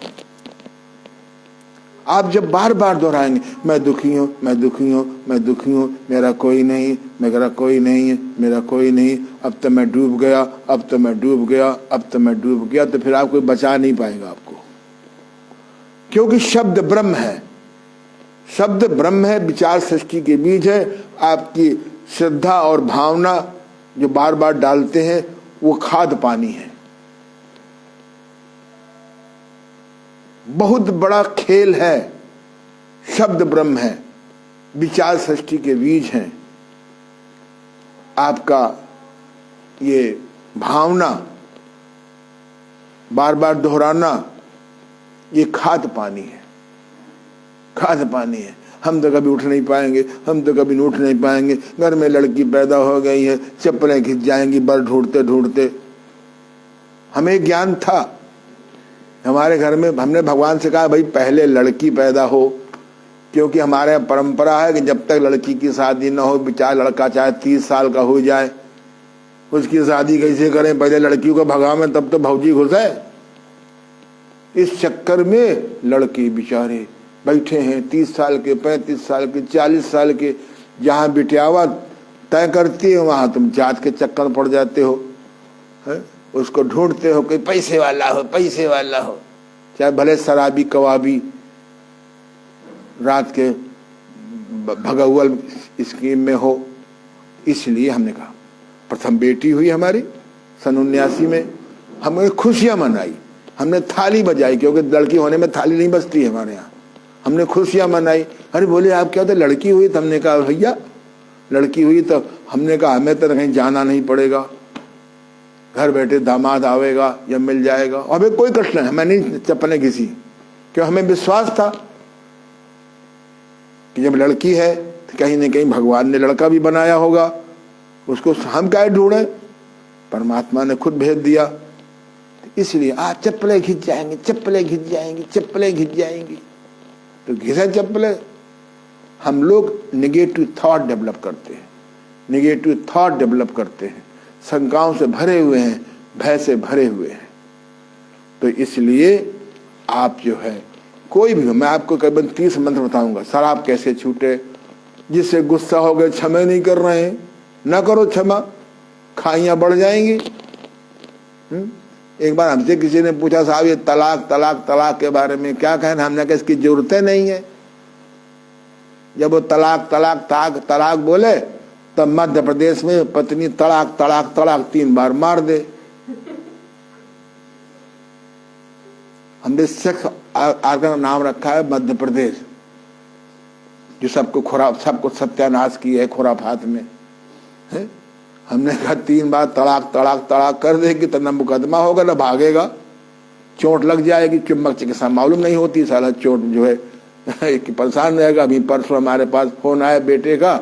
आप जब बार बार दोहराएंगे, मैं दुखी हूं, मैं दुखी हूं, मैं दुखी हूं, मेरा कोई नहीं, मेरा कोई नहीं है, मेरा कोई नहीं, अब तो मैं डूब गया, अब तो मैं डूब गया, अब तो मैं डूब गया, तो फिर आप कोई बचा नहीं पाएगा आपको। क्योंकि शब्द ब्रह्म है, शब्द ब्रह्म है, विचार सृष्टि के बीज है। आपकी श्रद्धा और भावना जो बार बार डालते हैं वो खाद पानी है। बहुत बड़ा खेल है। शब्द ब्रह्म है, विचार सृष्टि के बीज हैं। आपका ये भावना, बार बार दोहराना, ये खाद पानी है, खाद पानी है। हम तो कभी उठ नहीं पाएंगे, हम तो कभी उठ नहीं पाएंगे, घर में लड़की पैदा हो गई है, चप्पलें खिंच जाएंगी बर ढूंढते ढूंढते। हमें ज्ञान था, हमारे घर में हमने भगवान से कहा भाई पहले लड़की पैदा हो, क्योंकि हमारे यहाँ परंपरा है कि जब तक लड़की की शादी न हो, बेचारा लड़का चाहे 30 साल का हो जाए, उसकी शादी कैसे करें, पहले लड़की को भगावें तब तो भौजी घुस है। इस चक्कर में लड़के बेचारे बैठे हैं 30 साल के, 35 साल के, 40 साल के, जहाँ बिटियावा तय करती है वहां तुम जात के चक्कर पड़ जाते हो, है? उसको ढूंढते हो कि पैसे वाला हो, पैसे वाला हो, चाहे भले शराबी कवाबी रात के भगौल स्कीम में हो। इसलिए हमने कहा प्रथम बेटी हुई हमारी सन 79 में, हमने खुशियां मनाई, हमने थाली बजाई, क्योंकि लड़की होने में थाली नहीं बजती है हमारे यहाँ। हमने खुशियां मनाई। अरे बोले आप क्या, तो लड़की हुई? तो हमने कहा भैया लड़की हुई तो हमने कहा हमें तो कहीं जाना नहीं पड़ेगा, घर बैठे दामाद आवेगा या मिल जाएगा, हमें कोई कष्ट नहीं। हमें नहीं चप्पलें घिसी, क्यों हमें विश्वास था कि जब लड़की है तो कहीं न कहीं भगवान ने लड़का भी बनाया होगा, उसको हम क्या ढूंढे, परमात्मा ने खुद भेज दिया। इसलिए आज चप्पलें घिस जाएंगे, चप्पलें घिस जाएंगी, चप्पलें घिस जाएंगी, तो घिसे चप्पलें। हम लोग निगेटिव थॉट डेवलप करते हैं, निगेटिव थॉट डेवलप करते हैं, शंकाओं से भरे हुए हैं, भय से भरे हुए हैं। तो इसलिए आप जो है कोई भी हो, मैं आपको करीबन 30 मंत्र बताऊंगा। शराब कैसे छूटे, जिससे गुस्सा हो गए क्षमा नहीं कर रहे हैं, ना करो क्षमा, खाइयां बढ़ जाएंगी। एक बार हमसे किसी ने पूछा साहब ये तलाक तलाक तलाक के बारे में क्या कहना, हमने कहा इसकी जरूरतें नहीं है। जब वो तलाक तलाक ताक तलाक बोले तब मध्य प्रदेश में पत्नी तलाक तलाक तलाक 3 बार मार दे। हमने सेक्स आर्गन का नाम रखा है मध्य प्रदेश, जो सबको सत्यानाश किया है खुराफात में है। हमने कहा 3 बार तलाक तलाक तलाक कर देगी तो न मुकदमा होगा न भागेगा, चोट लग जाएगी, चुम्बक चिकित्सा मालूम नहीं होती, साला चोट जो है कि परेशान रहेगा। अभी परसों हमारे पास फोन आया बेटे का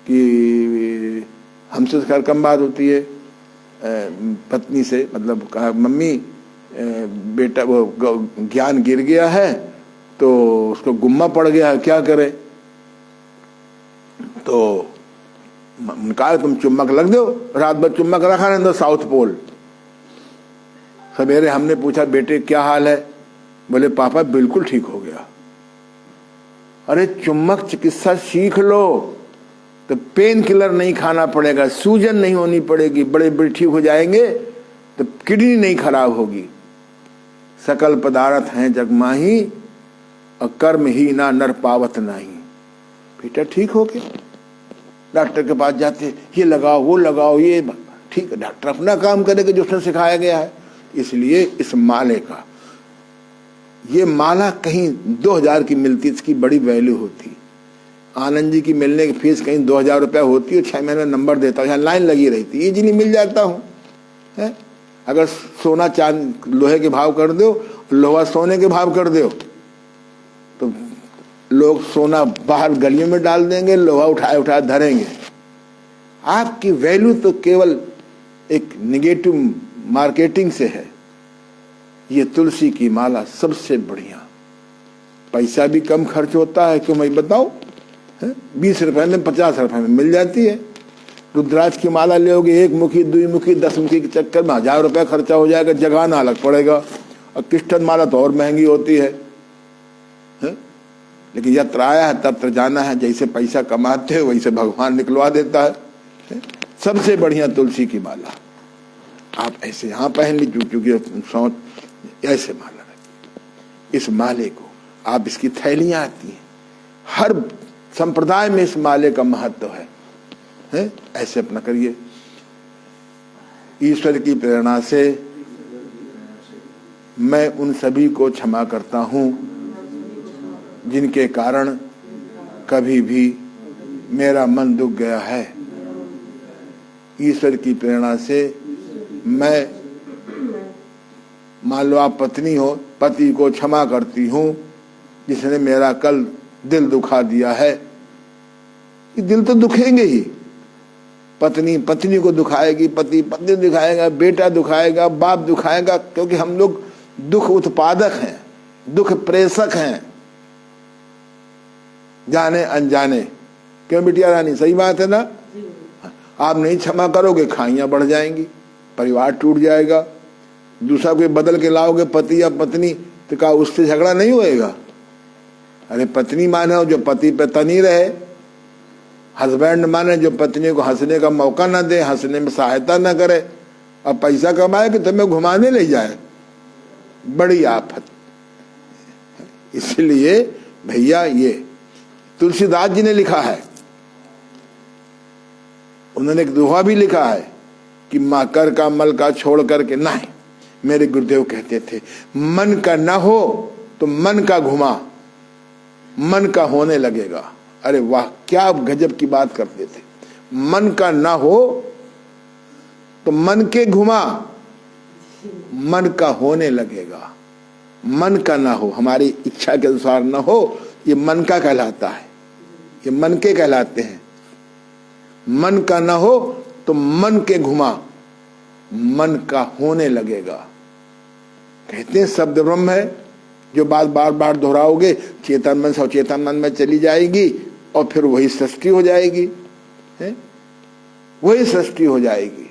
कि हमसे खैर कम बात होती है, पत्नी से, मतलब कहा मम्मी बेटा वो ज्ञान गिर गया है तो उसको गुम्मा पड़ गया है, क्या करे। तो कहा तुम चुम्बक लग दो, रात भर चुम्बक रखा नहीं तो साउथ पोल। सवेरे हमने पूछा बेटे क्या हाल है, बोले पापा बिल्कुल ठीक हो गया। अरे चुम्बक चिकित्सा सीख लो तो पेन किलर नहीं खाना पड़ेगा, सूजन नहीं होनी पड़ेगी, बड़े बड़े ठीक हो जाएंगे, तो किडनी नहीं खराब होगी। सकल पदार्थ हैं जगमाही और कर्म ही ना नर पावत नहीं। बेटा ठीक हो गया, डॉक्टर के पास जाते, ये लगाओ वो लगाओ, ये ठीक है, डॉक्टर अपना काम करेगा जो उसने सिखाया गया है। इसलिए इस माले का, ये माला कहीं 2000 की मिलती, इसकी बड़ी वैल्यू होती। आनंद जी की मिलने की फीस कहीं 2000 रुपया होती है, 6 महीने में नंबर देता हूँ, यहाँ लाइन लगी रहती, इजीली मिल जाता हूँ है। अगर सोना चांद लोहे के भाव कर दो, लोहा सोने के भाव कर दो, तो लोग सोना बाहर गलियों में डाल देंगे, लोहा उठाए उठाए धरेंगे। आपकी वैल्यू तो केवल एक निगेटिव मार्केटिंग से है। ये तुलसी की माला सबसे बढ़िया, पैसा भी कम खर्च होता है, क्यों मैं बताऊं, 20 रुपए में 50 रुपए में मिल जाती है। रुद्राक्ष की माला लोगे 1 मुखी 2 मुखी 10 मुखी के चक्कर में 1000 रुपया खर्चा हो जाएगा, जगाना अलग पड़ेगा। और कृष्ण माला तो और महंगी होती है। लेकिन यत्र आया है तत्र जाना है, जैसे पैसा कमाते हो वैसे भगवान निकलवा देता है। सबसे बढ़िया तुलसी की माला आप ऐसे यहाँ पहन लीजिए, क्योंकि सोच ऐसे माला रखिए। इस माले को आप, इसकी थैलियां आती हैं, हर संप्रदाय में इस माले का महत्व है? ऐसे अपना करिए। ईश्वर की प्रेरणा से मैं उन सभी को क्षमा करता हूं जिनके कारण कभी भी मेरा मन दुख गया है। ईश्वर की प्रेरणा से मैं, मान लो आप पत्नी हो, पति को क्षमा करती हूँ जिसने मेरा कल दिल दुखा दिया है। ये दिल तो दुखेंगे ही, पत्नी पत्नी को दुखाएगी, पति पत्नी दुखाएगा, बेटा दुखाएगा, बाप दुखाएगा, क्योंकि हम लोग दुख उत्पादक हैं, दुख प्रेषक हैं, जाने अनजाने। क्यों बिटिया रानी, सही बात है ना? आप नहीं क्षमा करोगे, खाइयां बढ़ जाएंगी, परिवार टूट जाएगा। दूसरा कोई बदल के लाओगे, पति या पत्नी, तो क्या उससे झगड़ा नहीं होएगा? अरे पत्नी माने जो पति पे तनी रहे, हस्बैंड माने जो पत्नी को हंसने का मौका ना दे, हंसने में सहायता ना करे, और पैसा कमाए कि तुम्हें घुमाने ले जाए, बड़ी आफत। इसलिए भैया ये तुलसीदास जी ने लिखा है, उन्होंने एक दोहा भी लिखा है कि माँ कर का मल का छोड़ करके नहीं। मेरे गुरुदेव कहते थे मन का ना हो तो मन का घुमा, मन का होने लगेगा। अरे वाह, क्या गजब की बात करते थे। मन का ना हो तो मन के घुमा, मन का होने लगेगा। मन का ना हो, हमारी इच्छा के अनुसार ना हो, ये मन का कहलाता है, ये मन के कहलाते हैं। मन का ना हो तो मन के घुमा, मन का होने लगेगा। कहते हैं शब्द ब्रह्म है, जो बात बार बार दोहराओगे चेतन मन से अचेतन मन में चली जाएगी, और फिर वही सृष्टि हो जाएगी, है? वही सृष्टि हो जाएगी।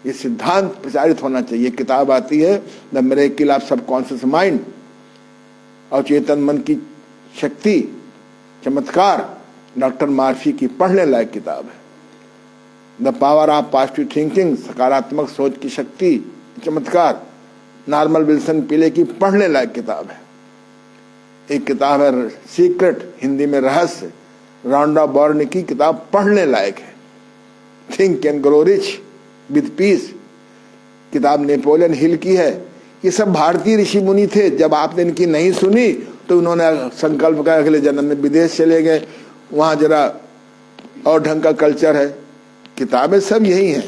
ये सिद्धांत प्रचारित होना चाहिए। किताब आती है the miracle of subconscious mind, और चेतन मन की शक्ति, चमत्कार, डॉक्टर मार्फी की पढ़ने लायक किताब है। The power of positive thinking, सकारात्मक सोच की शक्ति, चमत्कार, नॉर्मल विल्सन पिले की पढ़ने लायक किताब है। एक किताब है सीक्रेट, हिंदी में रहस्य, रॉन्डा बॉर्न की किताब पढ़ने लायक है। Think and grow rich with piece, किताब नेपोलियन हिल की है। ये सब भारतीय ऋषि मुनि थे। जब आपने इनकी नहीं सुनी तो उन्होंने संकल्प किया अगले जन्म में विदेश चले गए, वहां जरा और ढंग का कल्चर है। किताबें सब यही हैं,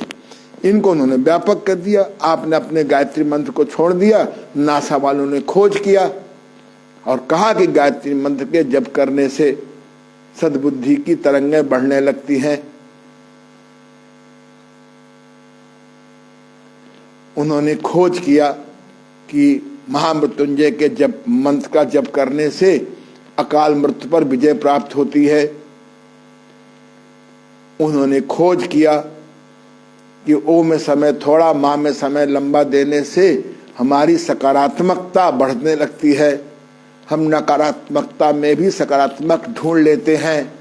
इनको उन्होंने व्यापक कर दिया। आपने अपने गायत्री मंत्र को छोड़ दिया। नासा वालों ने खोज किया और कहा कि गायत्री मंत्र के जप करने से सद्बुद्धि की तरंगें बढ़ने लगती हैं। उन्होंने खोज किया कि महामृत्युंजय के जप मंत्र का जप करने से अकाल मृत्यु पर विजय प्राप्त होती है। उन्होंने खोज किया कि ओ में समय थोड़ा, माँ में समय लंबा देने से हमारी सकारात्मकता बढ़ने लगती है। हम नकारात्मकता में भी सकारात्मक ढूंढ लेते हैं।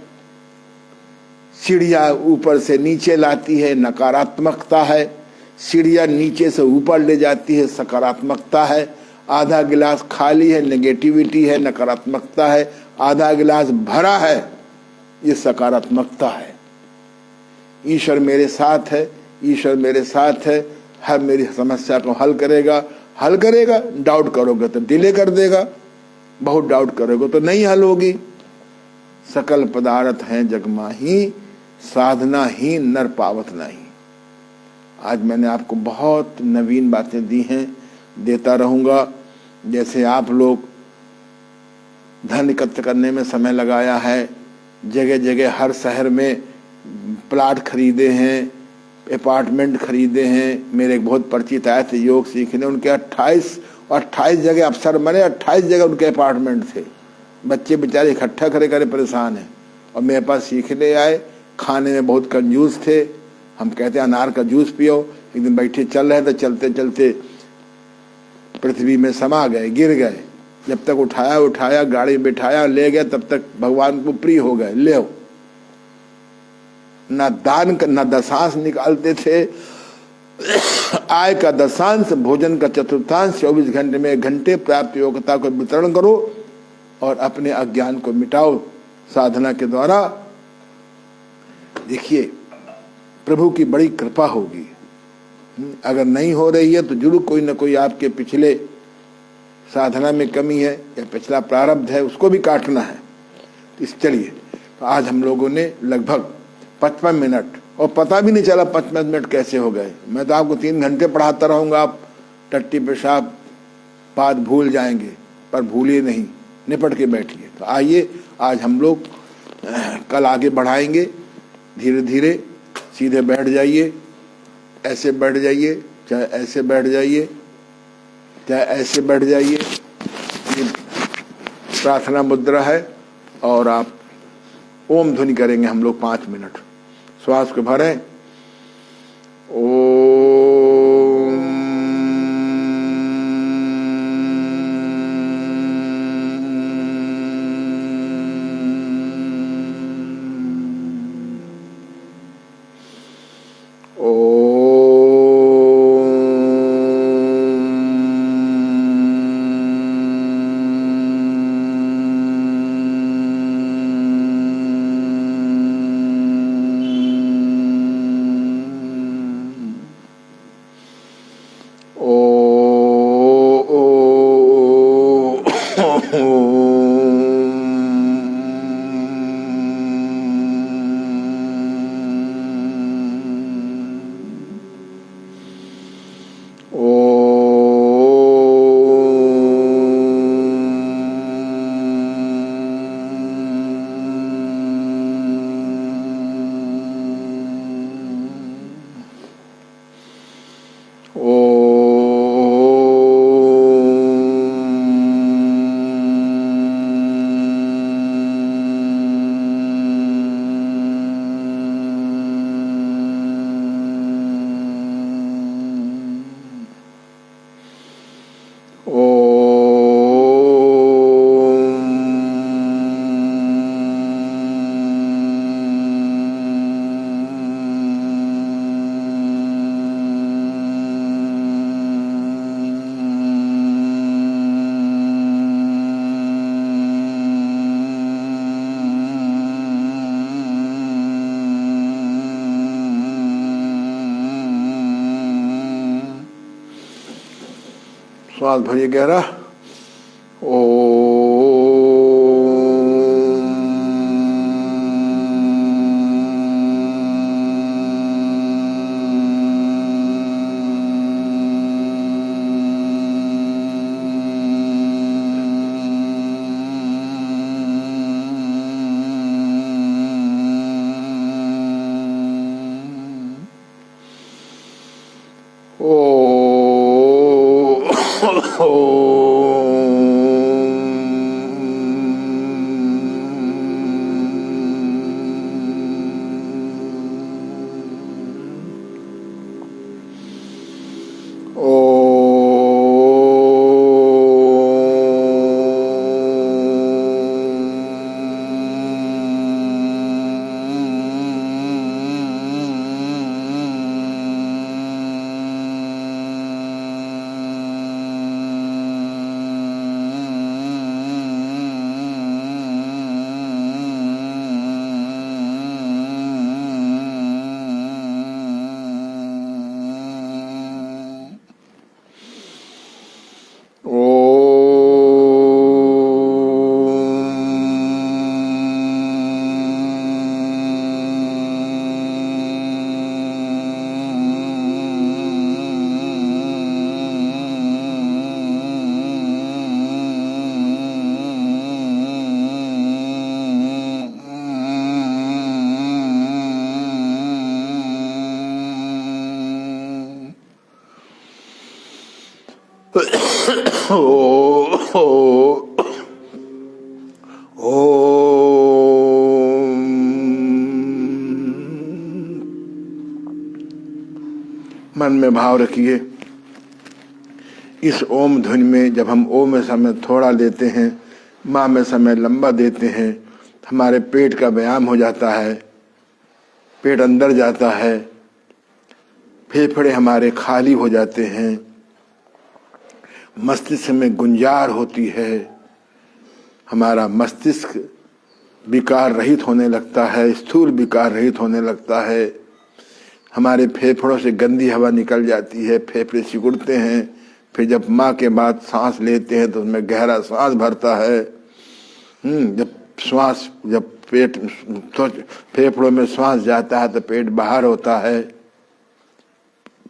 सीढ़ियाँ ऊपर से नीचे लाती है, नकारात्मकता है। सीढ़ियाँ नीचे से ऊपर ले जाती है, सकारात्मकता है। आधा गिलास खाली है, नेगेटिविटी है, नकारात्मकता है। आधा गिलास भरा है, ये सकारात्मकता है। ईश्वर मेरे साथ है, ईश्वर मेरे साथ है, हर मेरी समस्या को हल करेगा। हल करेगा, डाउट करोगे तो डिले कर देगा, बहुत डाउट करोगे तो नहीं हल होगी। सकल पदार्थ हैं जगमाही, साधना ही नर पावत नहीं। आज मैंने आपको बहुत नवीन बातें दी हैं, देता रहूँगा। जैसे आप लोग धन एकत्र करने में समय लगाया है, जगह जगह हर शहर में प्लाट खरीदे हैं, अपार्टमेंट खरीदे हैं। मेरे एक बहुत परिचित आए थे योग सीखने, उनके 28 जगह अफसर बने, 28 जगह उनके अपार्टमेंट थे। बच्चे बेचारे इकट्ठा करे करे परेशान हैं, और मेरे पास सीखने आए। खाने में बहुत कंजूस थे। हम कहते अनार का जूस पियो। एक दिन बैठे चल रहे थे, चलते चलते पृथ्वी में समा गए, गिर गए। जब तक उठाया गाड़ी बिठाया ले गया, तब तक भगवान को प्रिय हो गए। ले ना दान ना दशांश निकालते थे। आय का दशांश, भोजन का चतुर्थांश 24 घंटे में 1 घंटे प्राप्त योग्यता को वितरण करो और अपने अज्ञान को मिटाओ साधना के द्वारा। देखिए प्रभु की बड़ी कृपा होगी। अगर नहीं हो रही है तो जरूर कोई ना कोई आपके पिछले साधना में कमी है या पिछला प्रारब्ध है, उसको भी काटना है। इस चलिए, तो आज हम लोगों ने लगभग 55 मिनट और पता भी नहीं चला 5 मिनट कैसे हो गए। मैं तो आपको 3 घंटे पढ़ाता रहूँगा, आप टट्टी पेशाब बात भूल जाएंगे, पर भूलिए नहीं, निपट के बैठिए। तो आइए आज हम लोग कल आगे बढ़ाएंगे धीरे धीरे। सीधे बैठ जाइए, ऐसे बैठ जाइए, चाहे ऐसे बैठ जाइए, चाहे ऐसे बैठ जाइए। ये प्रार्थना मुद्रा है और आप ओम ध्वनि करेंगे हम लोग 5 मिनट। श्वास को भरें, ओ श्वास भरिए गहरा। मन में भाव रखिए, इस ओम ध्वनि में जब हम ओम में समय थोड़ा लेते हैं, माँ में समय लंबा देते हैं, हमारे पेट का व्यायाम हो जाता है, पेट अंदर जाता है, फेफड़े हमारे खाली हो जाते हैं, मस्तिष्क में गुंजार होती है, हमारा मस्तिष्क विकार रहित होने लगता है, स्थूल विकार रहित होने लगता है, हमारे फेफड़ों से गंदी हवा निकल जाती है, फेफड़े सिकुड़ते हैं, फिर जब माँ के बाद सांस लेते हैं तो उसमें गहरा सांस भरता है। जब श्वास जब पेट फेफड़ों में श्वास जाता है तो पेट बाहर होता है।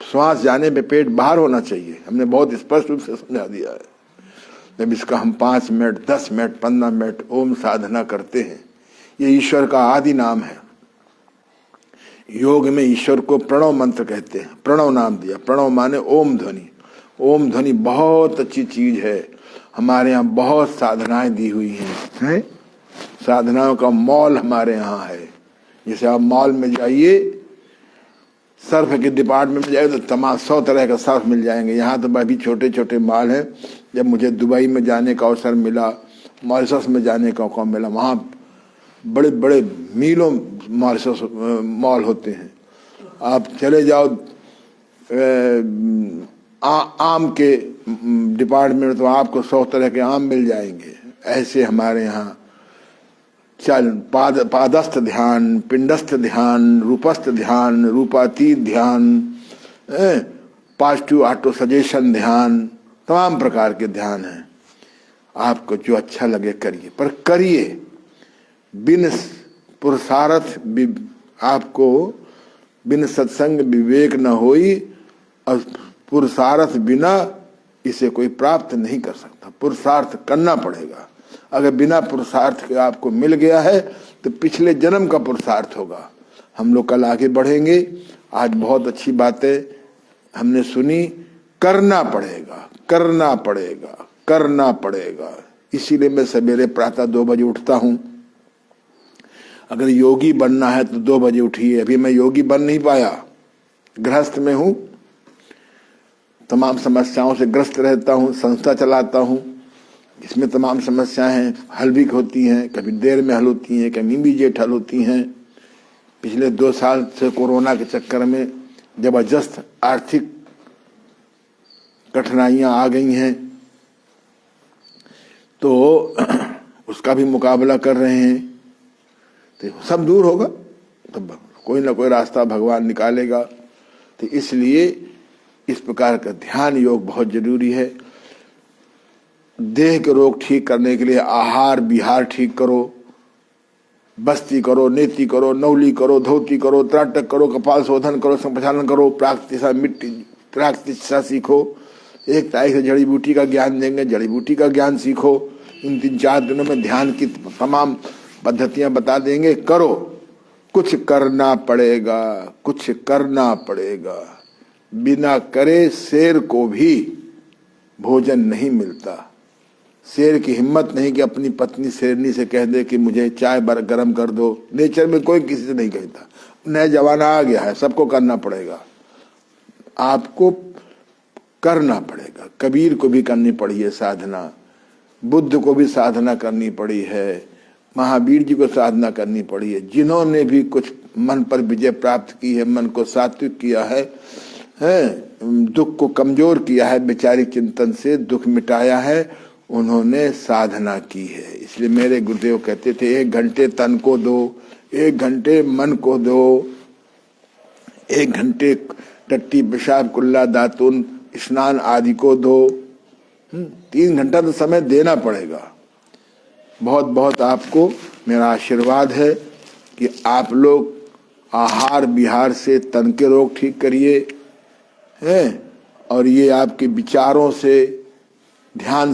श्वास जाने पे पेट बाहर होना चाहिए, हमने बहुत स्पष्ट रूप से समझा दिया है। जब इसका हम 5 मिनट 10 मिनट 15 मिनट ओम साधना करते हैं, ये ईश्वर का आदि नाम है। योग में ईश्वर को प्रणव मंत्र कहते हैं, प्रणव नाम दिया। प्रणव माने ओम ध्वनि। ओम ध्वनि बहुत अच्छी चीज है। हमारे यहाँ बहुत साधनाएं दी हुई हैं, साधनाओं का मॉल हमारे यहाँ है। जैसे आप मॉल में जाइए, सर्फ के डिपार्टमेंट में जाए तो तमाम 100 तरह का सर्फ मिल जाएंगे। यहाँ तो अभी छोटे छोटे मॉल हैं। जब मुझे दुबई में जाने का अवसर मिला, मॉरिशस में जाने का अवसर मिला, वहाँ बड़े बड़े मीलों मॉरिशस मॉल होते हैं। आप चले जाओ आम के डिपार्टमेंट, तो आपको 100 तरह के आम मिल जाएंगे। ऐसे हमारे यहाँ पादस्थ ध्यान, पिंडस्थ ध्यान, रूपस्थ ध्यान, रूपातीत ध्यान, पॉजिटिव ऑटो सजेशन ध्यान, तमाम प्रकार के ध्यान हैं। आपको जो अच्छा लगे करिए, पर करिए बिन पुरुषार्थ। आपको बिन सत्संग विवेक न होई, और पुरुषार्थ बिना इसे कोई प्राप्त नहीं कर सकता। पुरुषार्थ करना पड़ेगा। अगर बिना पुरुषार्थ के आपको मिल गया है तो पिछले जन्म का पुरुषार्थ होगा। हम लोग कल आगे बढ़ेंगे। आज बहुत अच्छी बातें हमने सुनी। करना पड़ेगा, करना पड़ेगा, करना पड़ेगा। इसीलिए मैं सवेरे प्रातः 2 बजे उठता हूँ। अगर योगी बनना है तो 2 बजे उठिए। अभी मैं योगी बन नहीं पाया, गृहस्थ में हूँ, तमाम समस्याओं से ग्रस्त रहता हूँ, संस्था चलाता हूँ। इसमें तमाम समस्याएं हैं, हल भी होती हैं, कभी देर में हल होती हैं, कभी इमीडिएट हल होती हैं। पिछले 2 साल से कोरोना के चक्कर में जबरदस्त आर्थिक कठिनाइयां आ गई हैं, तो उसका भी मुकाबला कर रहे हैं। तो सब दूर होगा, तब कोई ना कोई रास्ता भगवान निकालेगा। तो इसलिए इस प्रकार का ध्यान योग बहुत जरूरी है। देह के रोग ठीक करने के लिए आहार विहार ठीक करो, बस्ती करो, नेति करो, नौली करो, धोती करो, त्राटक करो, कपाल शोधन करो, संप्रचालन करो, प्राकृतिक सीखो। 1 तारीख से जड़ी बूटी का ज्ञान देंगे, जड़ी बूटी का ज्ञान सीखो। इन 3-4 दिनों में ध्यान की तमाम पद्धतियां बता देंगे। करो, कुछ करना पड़ेगा, कुछ करना पड़ेगा। बिना करे शेर को भी भोजन नहीं मिलता। शेर की हिम्मत नहीं कि अपनी पत्नी शेरनी से कह दे कि मुझे चाय गरम कर दो। नेचर में कोई किसी से नहीं कहता। नया जमाना आ गया है, सबको करना पड़ेगा। आपको करना पड़ेगा। कबीर को भी करनी पड़ी है साधना, बुद्ध को भी साधना करनी पड़ी है, महावीर जी को साधना करनी पड़ी है। जिन्होंने भी कुछ मन पर विजय प्राप्त की है, मन को सात्विक किया है, दुख को कमजोर किया है, वैचारिक चिंतन से दुख मिटाया है, उन्होंने साधना की है। इसलिए मेरे गुरुदेव कहते थे 1 घंटे तन को दो, 1 घंटे मन को दो, 1 घंटे टट्टी पेशाब कुल्ला दातुन स्नान आदि को दो। 3 घंटा तो समय देना पड़ेगा। बहुत बहुत आपको मेरा आशीर्वाद है कि आप लोग आहार विहार से तन के रोग ठीक करिए, और ये आपके विचारों से ध्यान